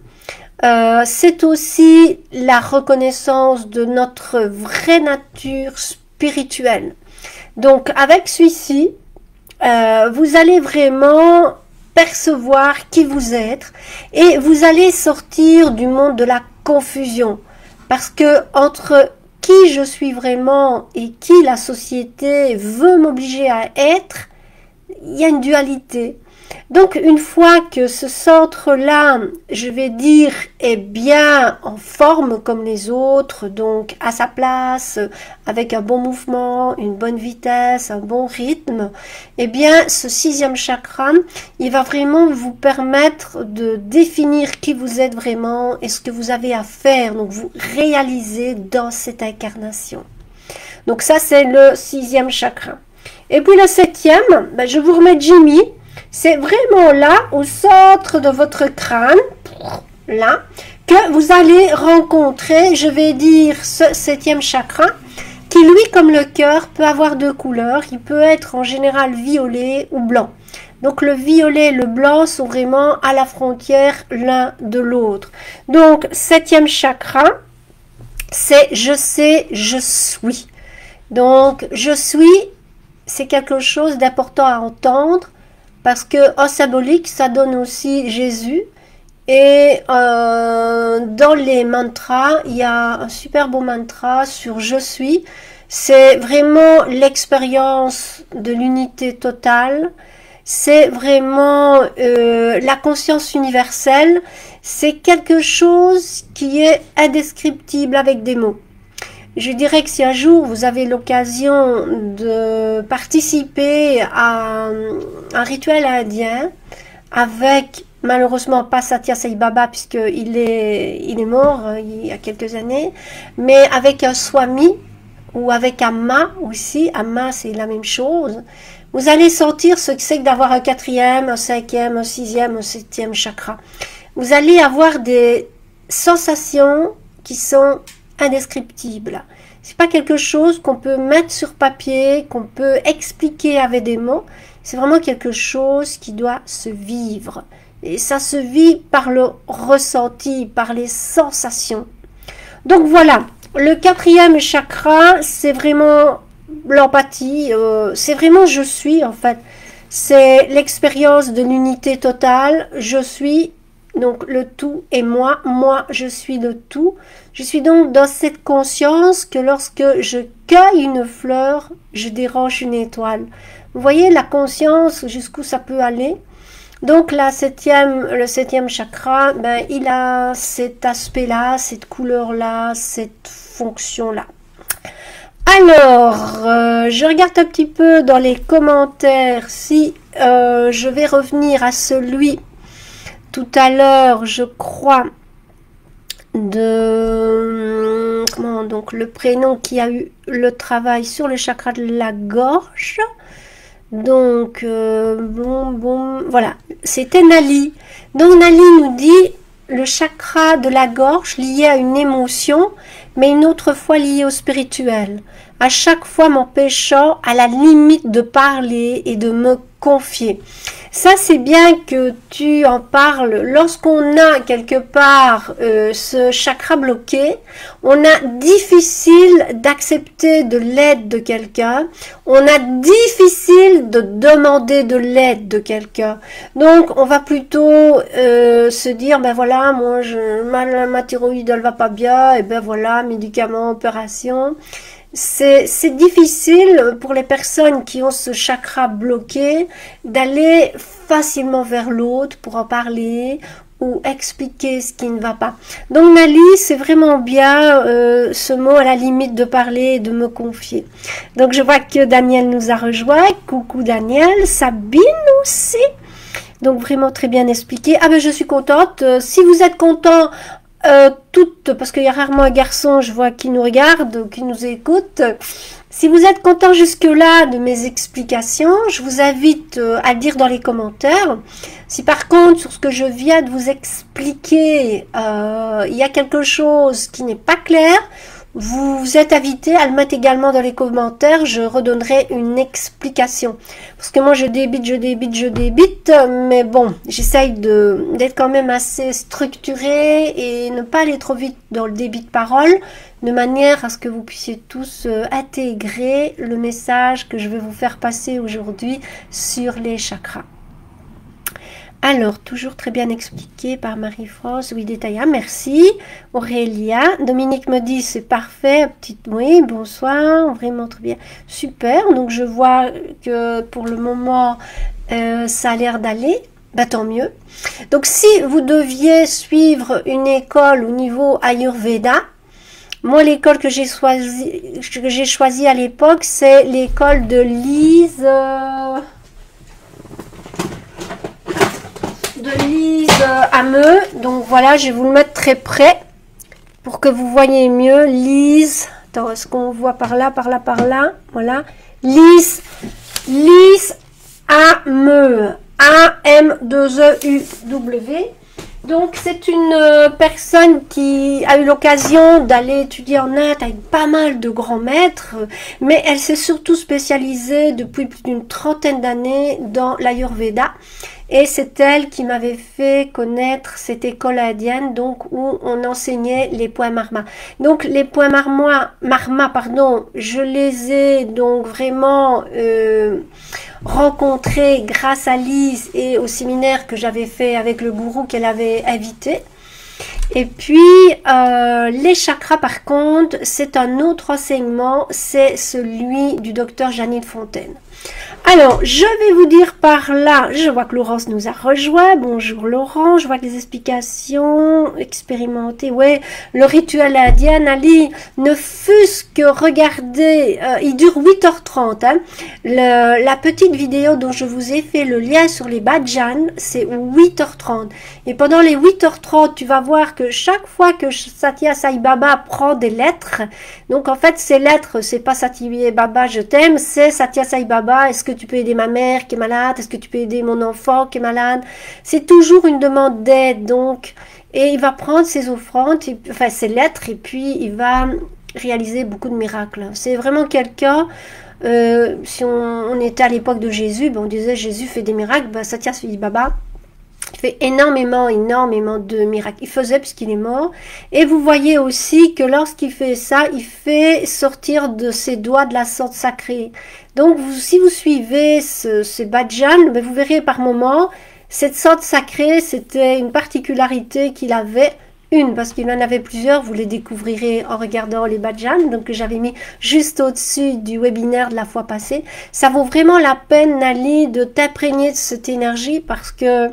[SPEAKER 1] C'est aussi la reconnaissance de notre vraie nature spirituelle. Donc avec celui-ci, vous allez vraiment percevoir qui vous êtes et vous allez sortir du monde de la confusion. Parce que entre qui je suis vraiment et qui la société veut m'obliger à être, il y a une dualité. Donc une fois que ce centre-là, je vais dire, est bien en forme comme les autres, donc à sa place, avec un bon mouvement, une bonne vitesse, un bon rythme, eh bien ce 6e chakra, il va vraiment vous permettre de définir qui vous êtes vraiment et ce que vous avez à faire, donc vous réalisez dans cette incarnation. Donc ça c'est le 6e chakra. Et puis le 7e, ben, je vous remets Jimmy. C'est vraiment là, au centre de votre crâne, là, que vous allez rencontrer, je vais dire, ce 7e chakra, qui lui, comme le cœur, peut avoir deux couleurs. Il peut être en général violet ou blanc. Donc le violet et le blanc sont vraiment à la frontière l'un de l'autre. Donc 7e chakra, c'est je sais, je suis. Donc je suis, c'est quelque chose d'important à entendre. Parce que en symbolique, ça donne aussi Jésus. Et dans les mantras, il y a un super beau mantra sur je suis. C'est vraiment l'expérience de l'unité totale. C'est vraiment la conscience universelle. C'est quelque chose qui est indescriptible avec des mots. Je dirais que si un jour vous avez l'occasion de participer à un rituel indien avec, malheureusement pas Satya Sai Baba puisqu'il est mort il y a quelques années, mais avec un Swami ou avec un Ma aussi, un Ma c'est la même chose, vous allez sentir ce que c'est que d'avoir un 4e, un 5e, un 6e, un 7e chakra. Vous allez avoir des sensations qui sont indescriptible. C'est pas quelque chose qu'on peut mettre sur papier, qu'on peut expliquer avec des mots. C'est vraiment quelque chose qui doit se vivre. Et ça se vit par le ressenti, par les sensations. Donc voilà, le 4e chakra, c'est vraiment l'empathie. C'est vraiment je suis en fait. C'est l'expérience de l'unité totale. Je suis. Donc le tout est moi, moi je suis le tout. Je suis donc dans cette conscience que lorsque je cueille une fleur, je dérange une étoile. Vous voyez la conscience jusqu'où ça peut aller. Donc le 7e chakra, ben, il a cet aspect-là, cette couleur-là, cette fonction-là. Alors, je regarde un petit peu dans les commentaires si je vais revenir à celui tout à l'heure, je crois, de comment donc le prénom qui a eu le travail sur le chakra de la gorge. Donc voilà, c'était Nali. Donc Nali nous dit le chakra de la gorge lié à une émotion, mais une autre fois lié au spirituel, à chaque fois m'empêchant à la limite de parler et de me confier. Ça, c'est bien que tu en parles. Lorsqu'on a quelque part ce chakra bloqué, on a difficile d'accepter de l'aide de quelqu'un. On a difficile de demander de l'aide de quelqu'un. Donc, on va plutôt se dire, ben voilà, moi, ma thyroïde, elle va pas bien, et ben voilà, médicaments, opération. C'est difficile pour les personnes qui ont ce chakra bloqué d'aller facilement vers l'autre pour en parler ou expliquer ce qui ne va pas. Donc Nali, c'est vraiment bien ce mot à la limite de parler et de me confier. Donc je vois que Daniel nous a rejoint. Coucou Daniel, Sabine aussi. Donc vraiment très bien expliqué. Ah ben je suis contente. Si vous êtes content, toutes, parce qu'il y a rarement un garçon, je vois, qui nous regarde, qui nous écoute. Si vous êtes content jusque-là de mes explications, je vous invite à le dire dans les commentaires. Si par contre, sur ce que je viens de vous expliquer, il y a quelque chose qui n'est pas clair, vous êtes invité à le mettre également dans les commentaires, je redonnerai une explication. Parce que moi je débite, mais bon, j'essaye d'être quand même assez structurée et ne pas aller trop vite dans le débit de parole, de manière à ce que vous puissiez tous intégrer le message que je vais vous faire passer aujourd'hui sur les chakras. Alors, toujours très bien expliqué par Marie-France, oui, détaillé, merci. Aurélia, Dominique me dit, c'est parfait, petite, oui, bonsoir, vraiment très bien, super. Donc, je vois que pour le moment, ça a l'air d'aller, bah, tant mieux. Donc, si vous deviez suivre une école au niveau Ayurveda, moi, l'école que j'ai choisie à l'époque, c'est l'école de Lise... Hameux. Donc voilà, je vais vous le mettre très près pour que vous voyez mieux. Lise, attends, est-ce qu'on voit par là, voilà. Lise Hameux, A-M-2-E-U-W. Donc c'est une personne qui a eu l'occasion d'aller étudier en Inde avec pas mal de grands maîtres, mais elle s'est surtout spécialisée depuis plus d'une trentaine d'années dans l'Ayurveda. Et c'est elle qui m'avait fait connaître cette école indienne, donc où on enseignait les points marma. Donc les points marma, pardon, je les ai donc vraiment rencontrés grâce à Lise et au séminaire que j'avais fait avec le gourou qu'elle avait invité. Et puis, les chakras, par contre, c'est un autre enseignement, c'est celui du docteur Janine Fontaine. Alors, je vais vous dire par là, je vois que Laurence nous a rejoint. Bonjour Laurent, je vois que les explications expérimentées, ouais, le rituel indien, Ali, ne fût-ce que regarder, il dure 8h30, hein. La petite vidéo dont je vous ai fait le lien sur les bhajans, c'est 8h30. Et pendant les 8h30, tu vas voir que chaque fois que Satya Sai Baba prend des lettres, donc en fait ces lettres, c'est pas Satya Baba je t'aime, c'est Satya Sai Baba, est-ce que tu peux aider ma mère qui est malade, est-ce que tu peux aider mon enfant qui est malade, c'est toujours une demande d'aide, donc, et il va prendre ses offrandes, enfin ses lettres, et puis il va réaliser beaucoup de miracles. C'est vraiment quelqu'un, si on était à l'époque de Jésus, ben on disait Jésus fait des miracles, ben Satya Sai Baba il fait énormément de miracles. Il faisait puisqu'il est mort. Et vous voyez aussi que lorsqu'il fait ça, il fait sortir de ses doigts de la sorte sacrée. Donc, si vous suivez ces bhajans, ben vous verrez par moment, cette sorte sacrée, c'était une particularité qu'il avait. Une, parce qu'il en avait plusieurs, vous les découvrirez en regardant les bhajans, donc que j'avais mis juste au-dessus du webinaire de la fois passée. Ça vaut vraiment la peine, Nali, de t'imprégner de cette énergie, parce que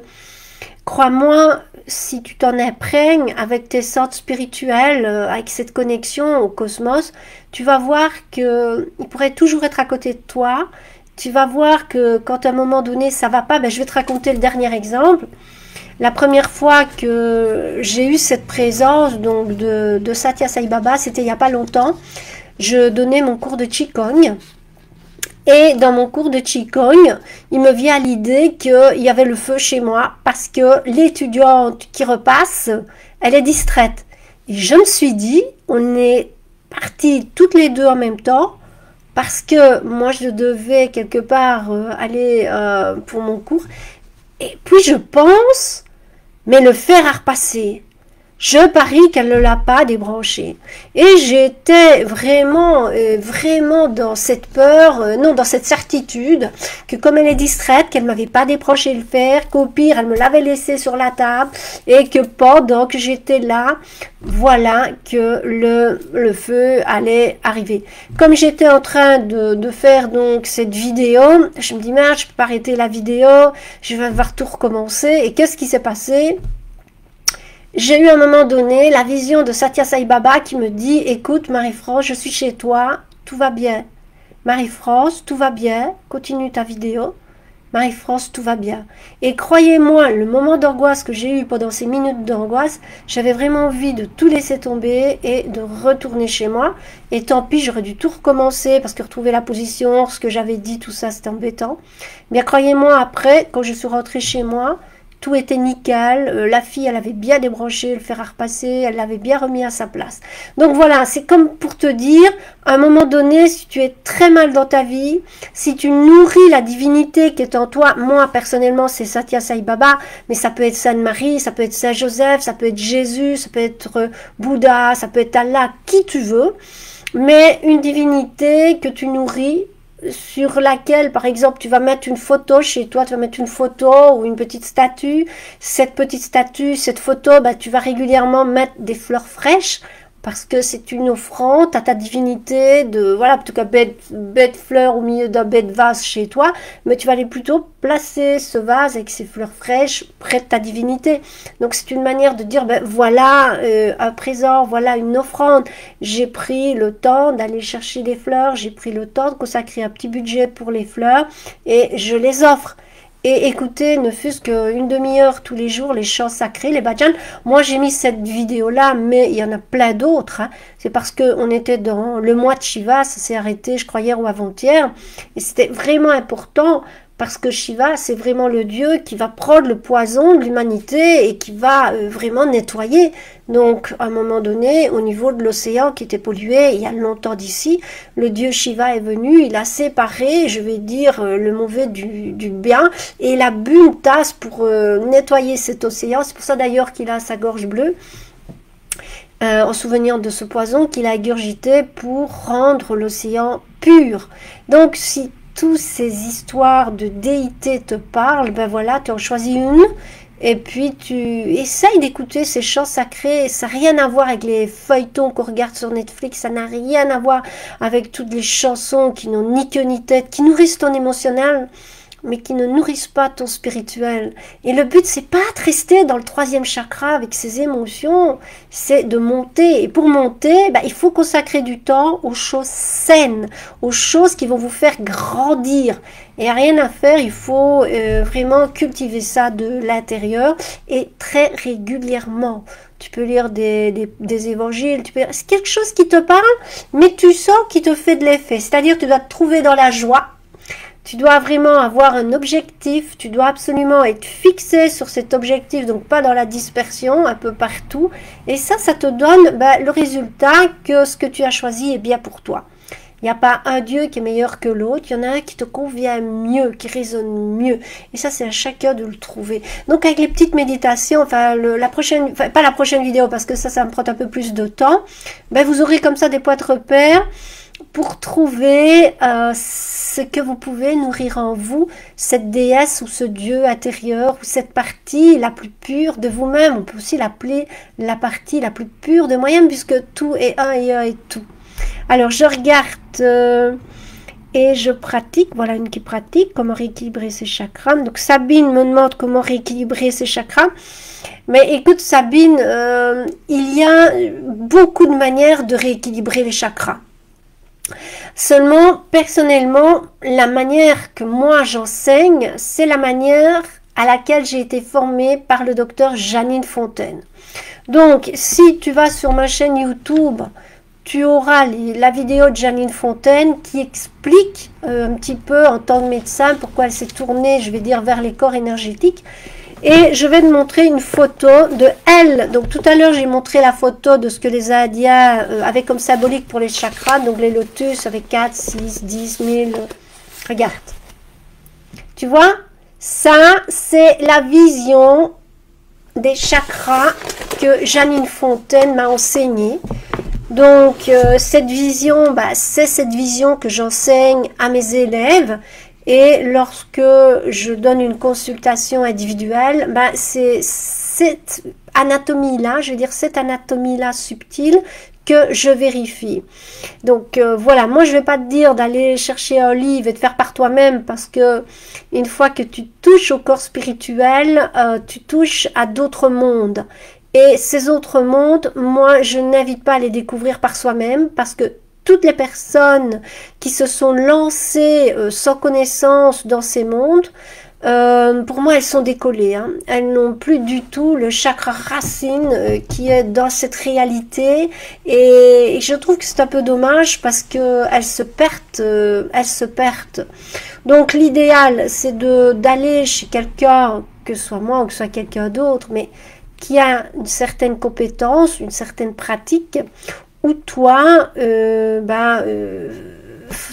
[SPEAKER 1] crois-moi, si tu t'en imprègnes avec tes sortes spirituelles, avec cette connexion au cosmos, tu vas voir qu'il pourrait toujours être à côté de toi. Tu vas voir que quand à un moment donné ça va pas, ben, je vais te raconter le dernier exemple. La première fois que j'ai eu cette présence donc de Satya Sai Baba, c'était il n'y a pas longtemps. Je donnais mon cours de Qigong. Et dans mon cours de Qigong, il me vient à l'idée qu'il y avait le feu chez moi parce que l'étudiante qui repasse, elle est distraite. Et je me suis dit, on est partis toutes les deux en même temps parce que moi je devais quelque part aller pour mon cours. Et puis je pense, mais le fer a repassé. Je parie qu'elle ne l'a pas débranché. Et j'étais vraiment, vraiment dans cette peur, non, dans cette certitude, que comme elle est distraite, qu'elle m'avait pas débranché le fer, qu'au pire, elle me l'avait laissé sur la table, et que pendant que j'étais là, voilà que le feu allait arriver. Comme j'étais en train de faire donc cette vidéo, je me dis, merde, je peux pas arrêter la vidéo, je vais devoir tout recommencer. Et qu'est-ce qui s'est passé? J'ai eu à un moment donné la vision de Satya Sai Baba qui me dit, écoute Marie-France, je suis chez toi, tout va bien. Marie-France, tout va bien, continue ta vidéo. Marie-France, tout va bien. Et croyez-moi, le moment d'angoisse que j'ai eu pendant ces minutes d'angoisse, j'avais vraiment envie de tout laisser tomber et de retourner chez moi. Et tant pis, j'aurais dû tout recommencer parce que retrouver la position, ce que j'avais dit, tout ça, c'était embêtant. Mais croyez-moi, après, quand je suis rentrée chez moi, tout était nickel, la fille elle avait bien débranché, le fer à repasser, elle l'avait bien remis à sa place. Donc voilà, c'est comme pour te dire, à un moment donné, si tu es très mal dans ta vie, si tu nourris la divinité qui est en toi, moi personnellement c'est Satya Sai Baba, mais ça peut être Sainte Marie, ça peut être Saint Joseph, ça peut être Jésus, ça peut être Bouddha, ça peut être Allah, qui tu veux, mais une divinité que tu nourris, sur laquelle, par exemple, tu vas mettre une photo chez toi, tu vas mettre une photo ou une petite statue. Cette petite statue, cette photo, bah, tu vas régulièrement mettre des fleurs fraîches parce que c'est une offrande à ta divinité de, voilà, plutôt qu'un bête fleur au milieu d'un bête vase chez toi, mais tu vas aller plutôt placer ce vase avec ces fleurs fraîches près de ta divinité. Donc c'est une manière de dire, ben voilà un présent, voilà une offrande. J'ai pris le temps d'aller chercher des fleurs, j'ai pris le temps de consacrer un petit budget pour les fleurs et je les offre. Et écoutez, ne fût-ce qu'une demi-heure tous les jours, les chants sacrés, les bhajans. Moi, j'ai mis cette vidéo-là, mais il y en a plein d'autres. Hein. C'est parce qu'on était dans le mois de Shiva, ça s'est arrêté, je crois, hier ou avant-hier. Et c'était vraiment important parce que Shiva, c'est vraiment le dieu qui va prendre le poison de l'humanité et qui va vraiment nettoyer. Donc, à un moment donné, au niveau de l'océan qui était pollué, il y a longtemps d'ici, le dieu Shiva est venu, il a séparé, je vais dire, le mauvais du bien, et il a bu une tasse pour nettoyer cet océan. C'est pour ça d'ailleurs qu'il a sa gorge bleue. En souvenir de ce poison qu'il a ingurgité pour rendre l'océan pur. Donc, si toutes ces histoires de déité te parlent, ben voilà, tu en choisis une, et puis tu essayes d'écouter ces chants sacrés. Ça n'a rien à voir avec les feuilletons qu'on regarde sur Netflix, ça n'a rien à voir avec toutes les chansons qui n'ont ni queue ni tête, qui nourrissent ton émotionnel, mais qui ne nourrissent pas ton spirituel. Et le but, c'est pas de rester dans le 3e chakra avec ses émotions, c'est de monter. Et pour monter, bah, il faut consacrer du temps aux choses saines, aux choses qui vont vous faire grandir. Et rien à faire, il faut vraiment cultiver ça de l'intérieur et très régulièrement. Tu peux lire des évangiles, c'est quelque chose qui te parle, mais tu sens qu'il te fait de l'effet. C'est-à-dire que tu dois te trouver dans la joie. Tu dois vraiment avoir un objectif, tu dois absolument être fixé sur cet objectif, donc pas dans la dispersion un peu partout. Et ça te donne le résultat que ce que tu as choisi est bien pour toi. Il n'y a pas un Dieu qui est meilleur que l'autre, il y en a un qui te convient mieux, qui résonne mieux. Et ça, c'est à chacun de le trouver. Donc avec les petites méditations, pas la prochaine vidéo, parce que ça me prend un peu plus de temps, vous aurez comme ça des points de repère pour trouver ce que vous pouvez nourrir en vous, cette déesse ou ce Dieu intérieur, ou cette partie la plus pure de vous-même. On peut aussi l'appeler la partie la plus pure de moi-même, puisque tout est un et un est tout. Alors, je regarde et je pratique. Voilà une qui pratique comment rééquilibrer ses chakras. Donc, Sabine me demande comment rééquilibrer ses chakras. Mais écoute, Sabine, il y a beaucoup de manières de rééquilibrer les chakras. Seulement, personnellement, la manière que moi j'enseigne, c'est la manière à laquelle j'ai été formée par le docteur Janine Fontaine. Donc, si tu vas sur ma chaîne YouTube, tu auras la vidéo de Janine Fontaine qui explique un petit peu en tant que médecin pourquoi elle s'est tournée, je vais dire, vers les corps énergétiques. Et je vais te montrer une photo de elle. Donc tout à l'heure, j'ai montré la photo de ce que les Indiens avaient comme symbolique pour les chakras. Donc les lotus avec 4, 6, 10 000. Regarde. Tu vois, Ça, c'est la vision des chakras que Janine Fontaine m'a enseigné. Donc, cette vision, c'est cette vision que j'enseigne à mes élèves. Et lorsque je donne une consultation individuelle, c'est cette anatomie-là, je veux dire cette anatomie-là subtile que je vérifie. Donc voilà, moi je vais pas te dire d'aller chercher un livre et de faire par toi-même, parce que une fois que tu touches au corps spirituel, tu touches à d'autres mondes. Et ces autres mondes, moi je n'invite pas à les découvrir par soi-même, parce que toutes les personnes qui se sont lancées sans connaissance dans ces mondes, pour moi elles sont décollées, hein. Elles n'ont plus du tout le chakra racine qui est dans cette réalité, et je trouve que c'est un peu dommage parce que elles se perdent. Donc l'idéal c'est d'aller chez quelqu'un, que ce soit moi ou que ce soit quelqu'un d'autre, mais qui a une certaine compétence, une certaine pratique, où toi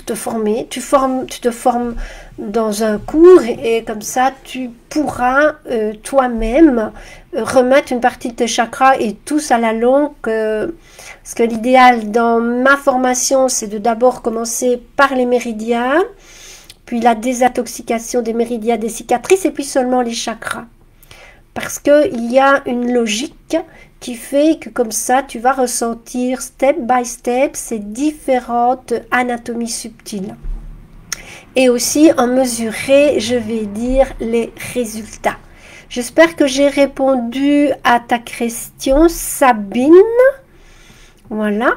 [SPEAKER 1] te former, tu te formes dans un cours, et comme ça tu pourras toi-même remettre une partie de tes chakras, et tous à la longue, parce que l'idéal dans ma formation c'est de d'abord commencer par les méridiens, puis la désintoxication des méridiens, des cicatrices, et puis seulement les chakras, parce qu'il y a une logique qui fait que comme ça tu vas ressentir step by step ces différentes anatomies subtiles, et aussi en mesurer, je vais dire, les résultats. J'espère que j'ai répondu à ta question, Sabine. Voilà.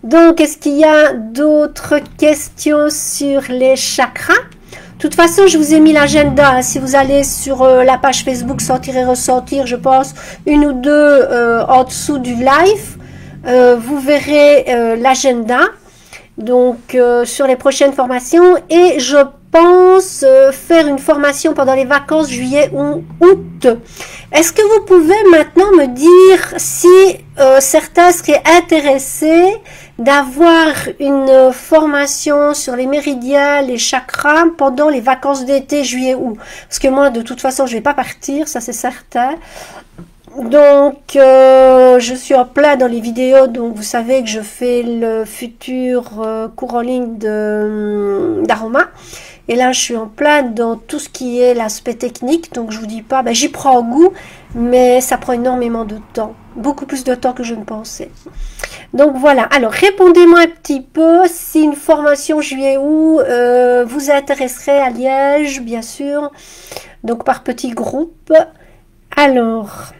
[SPEAKER 1] Donc, est-ce qu'il y a d'autres questions sur les chakras? De toute façon, je vous ai mis l'agenda. Hein. Si vous allez sur la page Facebook Sentir et Ressentir, je pense, une ou deux en dessous du live, vous verrez l'agenda. Donc, sur les prochaines formations. Et je pense faire une formation pendant les vacances juillet ou août. Est-ce que vous pouvez maintenant me dire si certains seraient intéressés d'avoir une formation sur les méridiens, les chakras pendant les vacances d'été juillet-août? Parce que moi, de toute façon, je ne vais pas partir, ça c'est certain. Donc, je suis en plein dans les vidéos, donc vous savez que je fais le futur cours en ligne d'Aroma. Et là, je suis en plein dans tout ce qui est l'aspect technique, donc je vous dis pas, j'y prends goût, mais ça prend énormément de temps, beaucoup plus de temps que je ne pensais. Donc voilà, alors répondez-moi un petit peu si une formation juillet-août vous intéresserait à Liège, bien sûr, donc par petits groupes. Alors,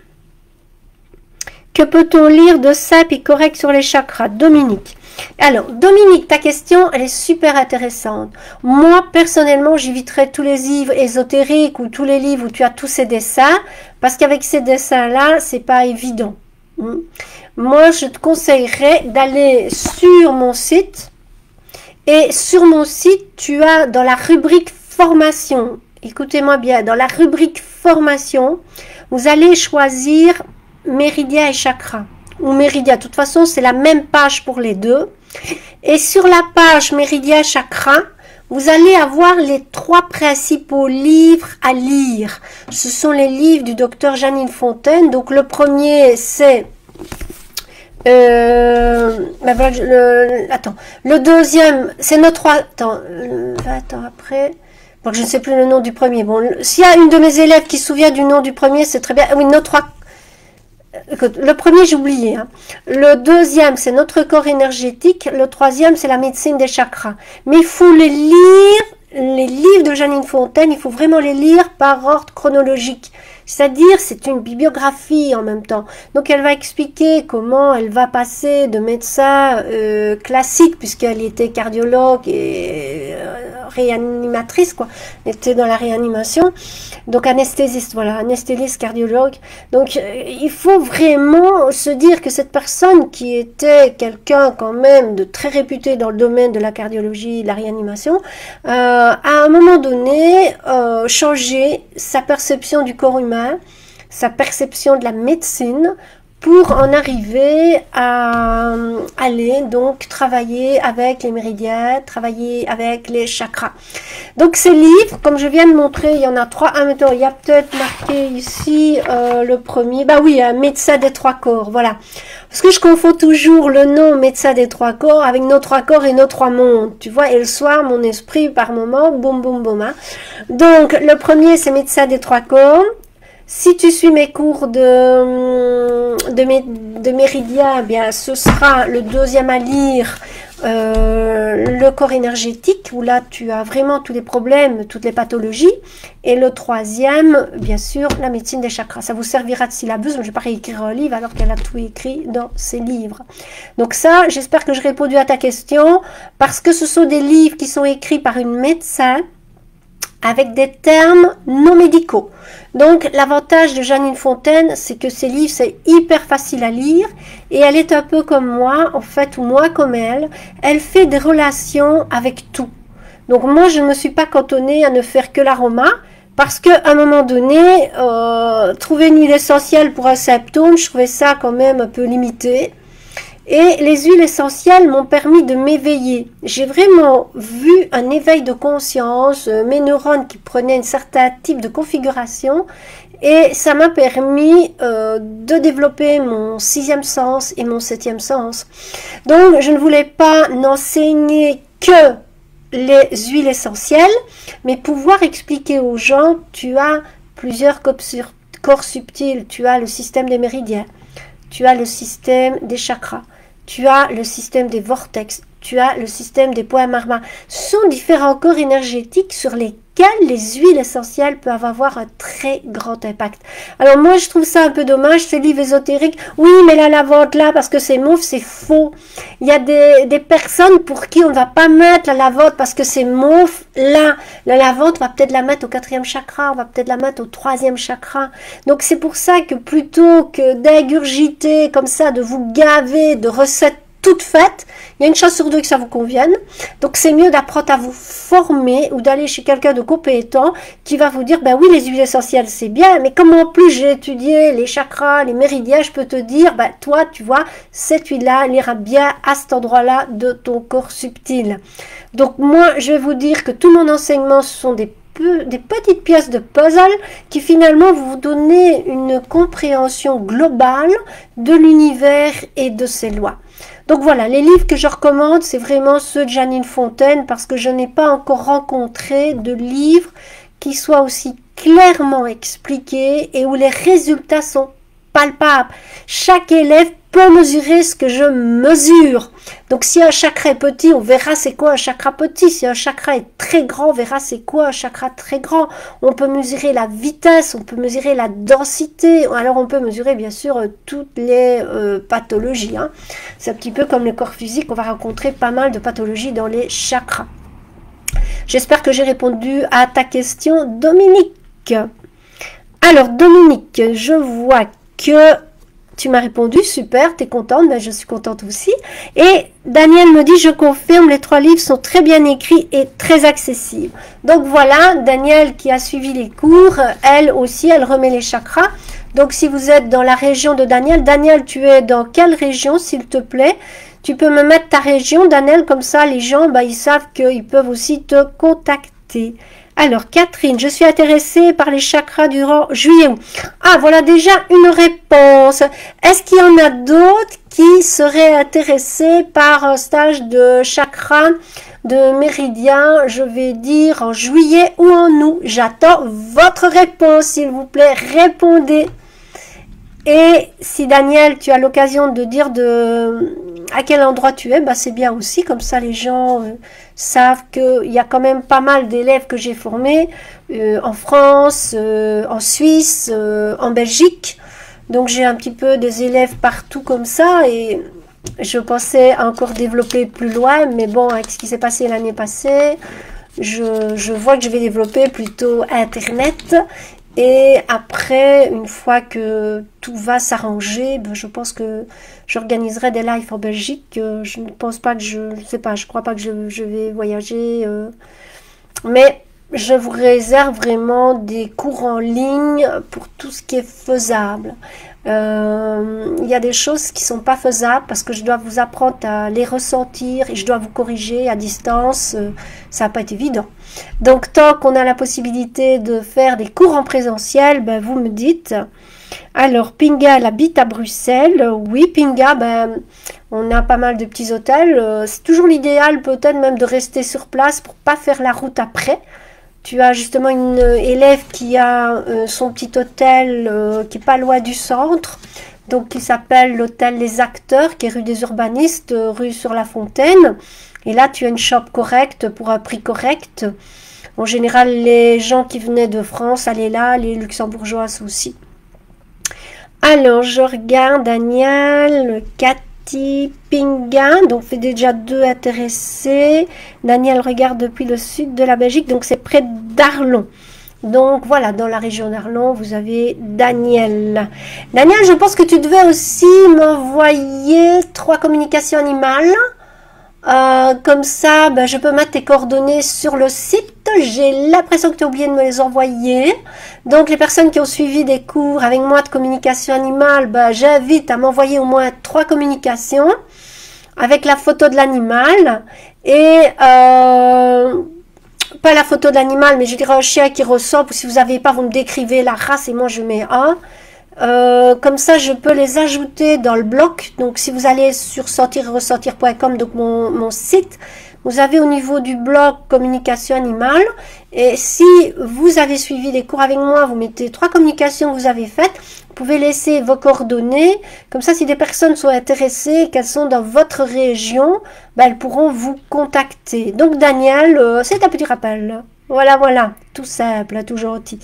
[SPEAKER 1] que peut-on lire de simple et correct sur les chakras? Dominique. Alors, Dominique, ta question, elle est super intéressante. Moi, personnellement, j'éviterais tous les livres ésotériques ou tous les livres où tu as tous ces dessins, parce qu'avec ces dessins-là, c'est pas évident. Moi, je te conseillerais d'aller sur mon site, et sur mon site, tu as dans la rubrique formation, écoutez-moi bien, dans la rubrique formation, vous allez choisir méridien et chakra. Ou méridien, de toute façon c'est la même page pour les deux, et sur la page méridien chakra vous allez avoir les 3 principaux livres à lire. Ce sont les livres du docteur Janine Fontaine. Donc le premier c'est le deuxième c'est notre attends après, bon, je ne sais plus le nom du premier. Bon, s'il y a une de mes élèves qui se souvient du nom du premier, c'est très bien. Oui, écoute, le premier, j'ai oublié. Hein. Le deuxième, c'est notre corps énergétique. Le troisième, c'est la médecine des chakras. Mais il faut les lire, les livres de Janine Fontaine, il faut vraiment les lire par ordre chronologique. C'est-à-dire, c'est une bibliographie en même temps. Donc, elle va expliquer comment elle va passer de médecin classique, puisqu'elle était cardiologue et réanimatrice, quoi. Elle était dans la réanimation. Donc, anesthésiste, voilà, anesthésiste, cardiologue. Donc, il faut vraiment se dire que cette personne qui était quelqu'un quand même de très réputé dans le domaine de la cardiologie, de la réanimation, à un moment donné, changer sa perception du corps humain, sa perception de la médecine, pour en arriver à aller donc travailler avec les méridiens, travailler avec les chakras. Donc ces livres, comme je viens de montrer, il y en a 3. Ah, maintenant, il y a peut-être marqué ici le premier. Bah oui, médecin des 3 corps, voilà. Parce que je confonds toujours le nom médecin des 3 corps avec nos 3 corps et nos 3 mondes, tu vois. Et le soir, mon esprit, par moment, boum, boum, boum. Hein. Donc, le premier, c'est médecin des 3 corps. Si tu suis mes cours de méridien, eh bien, ce sera le deuxième à lire, le corps énergétique, où là, tu as vraiment tous les problèmes, toutes les pathologies. Et le troisième, bien sûr, la médecine des chakras. Ça vous servira de syllabus, mais je ne vais pas réécrire un livre alors qu'elle a tout écrit dans ses livres. Donc ça, j'espère que j'ai répondu à ta question, parce que ce sont des livres qui sont écrits par une médecin, avec des termes non médicaux. Donc, l'avantage de Janine Fontaine, c'est que ces livres, c'est hyper facile à lire, et elle est un peu comme moi, en fait, ou moi comme elle fait des relations avec tout. Donc, moi, je ne me suis pas cantonnée à ne faire que l'aroma, parce qu'à un moment donné, trouver une huile essentielle pour un symptôme, je trouvais ça quand même un peu limité. Et les huiles essentielles m'ont permis de m'éveiller. J'ai vraiment vu un éveil de conscience, mes neurones qui prenaient un certain type de configuration, et ça m'a permis de développer mon 6e sens et mon 7e sens. Donc je ne voulais pas n'enseigner que les huiles essentielles, mais pouvoir expliquer aux gens, tu as plusieurs corps subtils, tu as le système des méridiens, tu as le système des chakras, tu as le système des vortex, tu as le système des points marma. Ce sont différents corps énergétiques sur lesquels les huiles essentielles peuvent avoir un très grand impact. Alors moi, je trouve ça un peu dommage, ces livres ésotériques. Oui, mais la lavande là, parce que c'est mauve, c'est faux. Il y a des personnes pour qui on ne va pas mettre la lavande parce que c'est mauve là. La lavande, on va peut-être la mettre au 4e chakra, on va peut-être la mettre au 3e chakra. Donc c'est pour ça que plutôt que d'ingurgiter comme ça, de vous gaver de recettes toutes faites, il y a une chance sur 2 que ça vous convienne. Donc c'est mieux d'apprendre à vous former ou d'aller chez quelqu'un de compétent qui va vous dire, ben oui, les huiles essentielles c'est bien, mais comme en plus j'ai étudié les chakras, les méridiens, je peux te dire, ben toi tu vois, cette huile-là, elle ira bien à cet endroit-là de ton corps subtil. Donc moi je vais vous dire que tout mon enseignement, ce sont des petites pièces de puzzle qui finalement vont vous donner une compréhension globale de l'univers et de ses lois. Donc voilà, les livres que je recommande, c'est vraiment ceux de Janine Fontaine, parce que je n'ai pas encore rencontré de livre qui soit aussi clairement expliqué et où les résultats sont palpables. Chaque élève peut mesurer ce que je mesure. Donc si un chakra est petit, on verra c'est quoi un chakra petit. Si un chakra est très grand, on verra c'est quoi un chakra très grand. On peut mesurer la vitesse, on peut mesurer la densité. Alors on peut mesurer bien sûr toutes les pathologies. Hein. C'est un petit peu comme le corps physique, on va rencontrer pas mal de pathologies dans les chakras. J'espère que j'ai répondu à ta question, Dominique. Alors Dominique, je vois que tu m'as répondu, super, tu es contente, ben je suis contente aussi. Et Daniel me dit, je confirme, les 3 livres sont très bien écrits et très accessibles. Donc voilà, Daniel qui a suivi les cours, elle aussi, elle remet les chakras. Donc si vous êtes dans la région de Daniel, Daniel, tu es dans quelle région, s'il te plaît? Tu peux me mettre ta région, Daniel, comme ça les gens, ben, ils savent qu'ils peuvent aussi te contacter. Alors, Catherine, je suis intéressée par les chakras durant juillet. Ah, voilà déjà une réponse. Est-ce qu'il y en a d'autres qui seraient intéressés par un stage de chakra, de méridien, je vais dire en juillet ou en août? J'attends votre réponse, s'il vous plaît. Répondez. Et si Daniel, tu as l'occasion de dire à quel endroit tu es, bah c'est bien aussi, comme ça les gens savent qu'il y a quand même pas mal d'élèves que j'ai formés en France, en Suisse, en Belgique. Donc j'ai un petit peu des élèves partout comme ça et je pensais encore développer plus loin, mais bon, avec ce qui s'est passé l'année passée, je vois que je vais développer plutôt Internet. Et après, une fois que tout va s'arranger, ben je pense que j'organiserai des lives en Belgique. Je ne pense pas que je ne sais pas, je crois pas que je vais voyager. Mais je vous réserve vraiment des cours en ligne pour tout ce qui est faisable. Il y a des choses qui sont pas faisables parce que je dois vous apprendre à les ressentir et je dois vous corriger à distance. Ça va pas être évident. Donc tant qu'on a la possibilité de faire des cours en présentiel, ben, vous me dites. Alors Pinga, elle habite à Bruxelles. Oui, Pinga, ben, on a pas mal de petits hôtels. C'est toujours l'idéal peut-être même de rester sur place pour pas faire la route après. Tu as justement une élève qui a son petit hôtel qui est pas loin du centre, donc qui s'appelle l'hôtel Les Acteurs, qui est rue des Urbanistes, rue sur la Fontaine. Et là, tu as une chambre correcte pour un prix correct. En général, les gens qui venaient de France allaient là, les luxembourgeoises aussi. Alors, je regarde Daniel, Cathy, Pinga, donc fait déjà 2 intéressés. Daniel regarde depuis le sud de la Belgique, donc c'est près d'Arlon. Donc voilà, dans la région d'Arlon, vous avez Daniel. Daniel, je pense que tu devais aussi m'envoyer 3 communications animales. Comme ça, ben, je peux mettre tes coordonnées sur le site. J'ai l'impression que tu as oublié de me les envoyer. Donc, les personnes qui ont suivi des cours avec moi de communication animale, ben, j'invite à m'envoyer au moins 3 communications avec la photo de l'animal. Et pas la photo de l'animal, mais je dirais un chien qui ressemble. Ou si vous n'avez pas, vous me décrivez la race et moi je mets un. Comme ça, je peux les ajouter dans le bloc. Donc, si vous allez sur sentir-ressentir.com, donc mon site, vous avez au niveau du bloc communication animale. Et si vous avez suivi les cours avec moi, vous mettez 3 communications que vous avez faites. Vous pouvez laisser vos coordonnées. Comme ça, si des personnes sont intéressées, qu'elles sont dans votre région, ben, elles pourront vous contacter. Donc, Daniel, c'est un petit rappel. Voilà, voilà. Tout simple, tout gentil.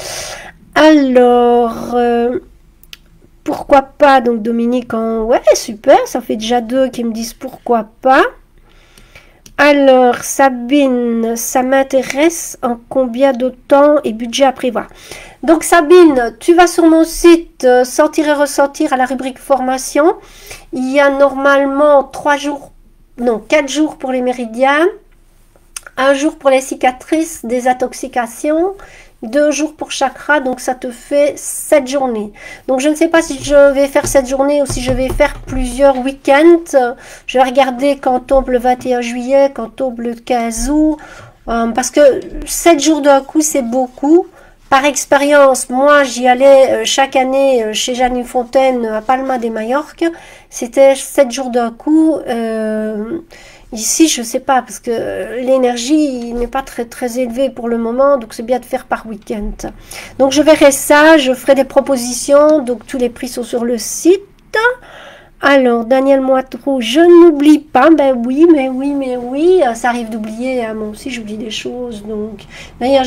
[SPEAKER 1] Alors... pourquoi pas, donc Dominique en... Ouais, super, ça fait déjà 2 qui me disent pourquoi pas. Alors, Sabine, ça m'intéresse en combien de temps et budget à prévoir. Donc Sabine, tu vas sur mon site Sentir et Ressentir à la rubrique formation. Il y a normalement 3 jours, non 4 jours pour les méridiens, 1 jour pour les cicatrices, des intoxications, 2 jours pour chakra, donc ça te fait 7 journées. Donc je ne sais pas si je vais faire 7 journées ou si je vais faire plusieurs week-ends. Je vais regarder quand tombe le 21 juillet, quand tombe le 15 août. Parce que 7 jours d'un coup, c'est beaucoup. Par expérience, moi j'y allais chaque année chez Janine Fontaine à Palma de Majorque. C'était 7 jours d'un coup. Ici, je sais pas, parce que l'énergie n'est pas très élevée pour le moment, donc c'est bien de faire par week-end. Donc je verrai ça, je ferai des propositions, donc tous les prix sont sur le site. Alors, Daniel Moitrou, je n'oublie pas, ben oui, mais oui, ça arrive d'oublier, hein, moi aussi j'oublie des choses, donc... D'ailleurs,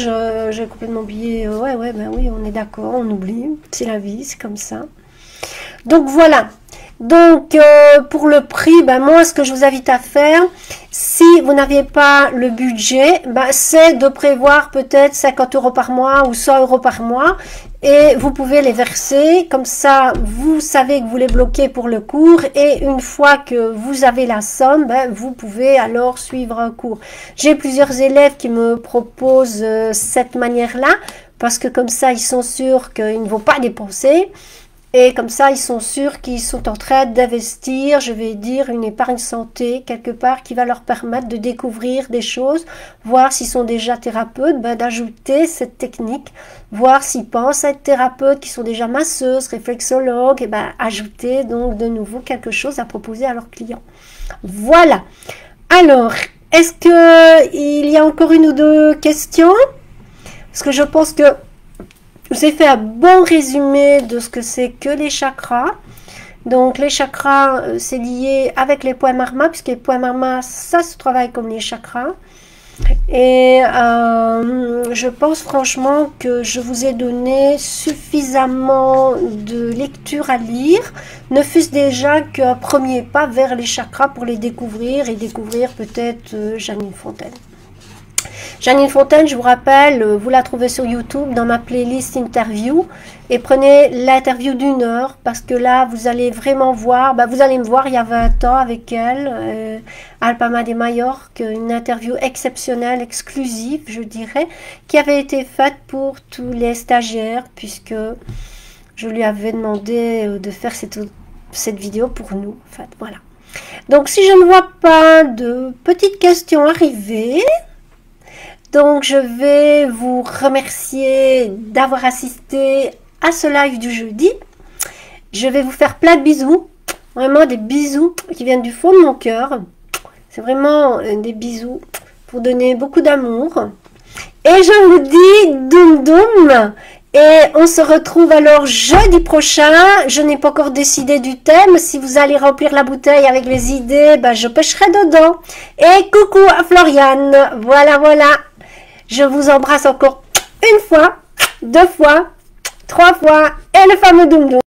[SPEAKER 1] j'ai complètement oublié, ouais, ben oui, on est d'accord, on oublie, c'est la vie, c'est comme ça. Donc voilà. Donc, pour le prix, ben moi, ce que je vous invite à faire, si vous n'avez pas le budget, ben, c'est de prévoir peut-être 50 € par mois ou 100 € par mois. Et vous pouvez les verser. Comme ça, vous savez que vous les bloquez pour le cours. Et une fois que vous avez la somme, ben, vous pouvez alors suivre un cours. J'ai plusieurs élèves qui me proposent cette manière-là. Parce que comme ça, ils sont sûrs qu'ils ne vont pas dépenser. Et comme ça, ils sont sûrs qu'ils sont en train d'investir, je vais dire, une épargne santé quelque part qui va leur permettre de découvrir des choses, voir s'ils sont déjà thérapeutes, ben, d'ajouter cette technique, voir s'ils pensent être thérapeutes, qui sont déjà masseuses, réflexologues, et ben, ajouter donc de nouveau quelque chose à proposer à leurs clients. Voilà. Alors, est-ce qu'il y a encore 1 ou 2 questions? Parce que je pense que je vous ai fait un bon résumé de ce que c'est que les chakras. Donc les chakras, c'est lié avec les points marma, puisque les points marma, ça se travaille comme les chakras. Et je pense franchement que je vous ai donné suffisamment de lecture à lire, ne fût-ce déjà qu'un premier pas vers les chakras pour les découvrir et découvrir peut-être Janine Fontaine. Janine Fontaine, je vous rappelle, vous la trouvez sur YouTube dans ma playlist interview et prenez l'interview d'1 heure parce que là, vous allez vraiment voir, vous allez me voir il y a 20 ans avec elle, Alpama de Majorque, une interview exceptionnelle, exclusive, je dirais, qui avait été faite pour tous les stagiaires puisque je lui avais demandé de faire cette vidéo pour nous, en fait, voilà. Donc, si je ne vois pas de petites questions arriver, donc je vais vous remercier d'avoir assisté à ce live du jeudi. Je vais vous faire plein de bisous, vraiment des bisous qui viennent du fond de mon cœur. C'est vraiment des bisous pour donner beaucoup d'amour. Et je vous dis doum doum. Et on se retrouve alors jeudi prochain. Je n'ai pas encore décidé du thème. Si vous allez remplir la bouteille avec les idées, je pêcherai dedans. Et coucou à Floriane. Voilà, voilà. Je vous embrasse encore une fois, 2 fois, 3 fois. Et le fameux doum doum.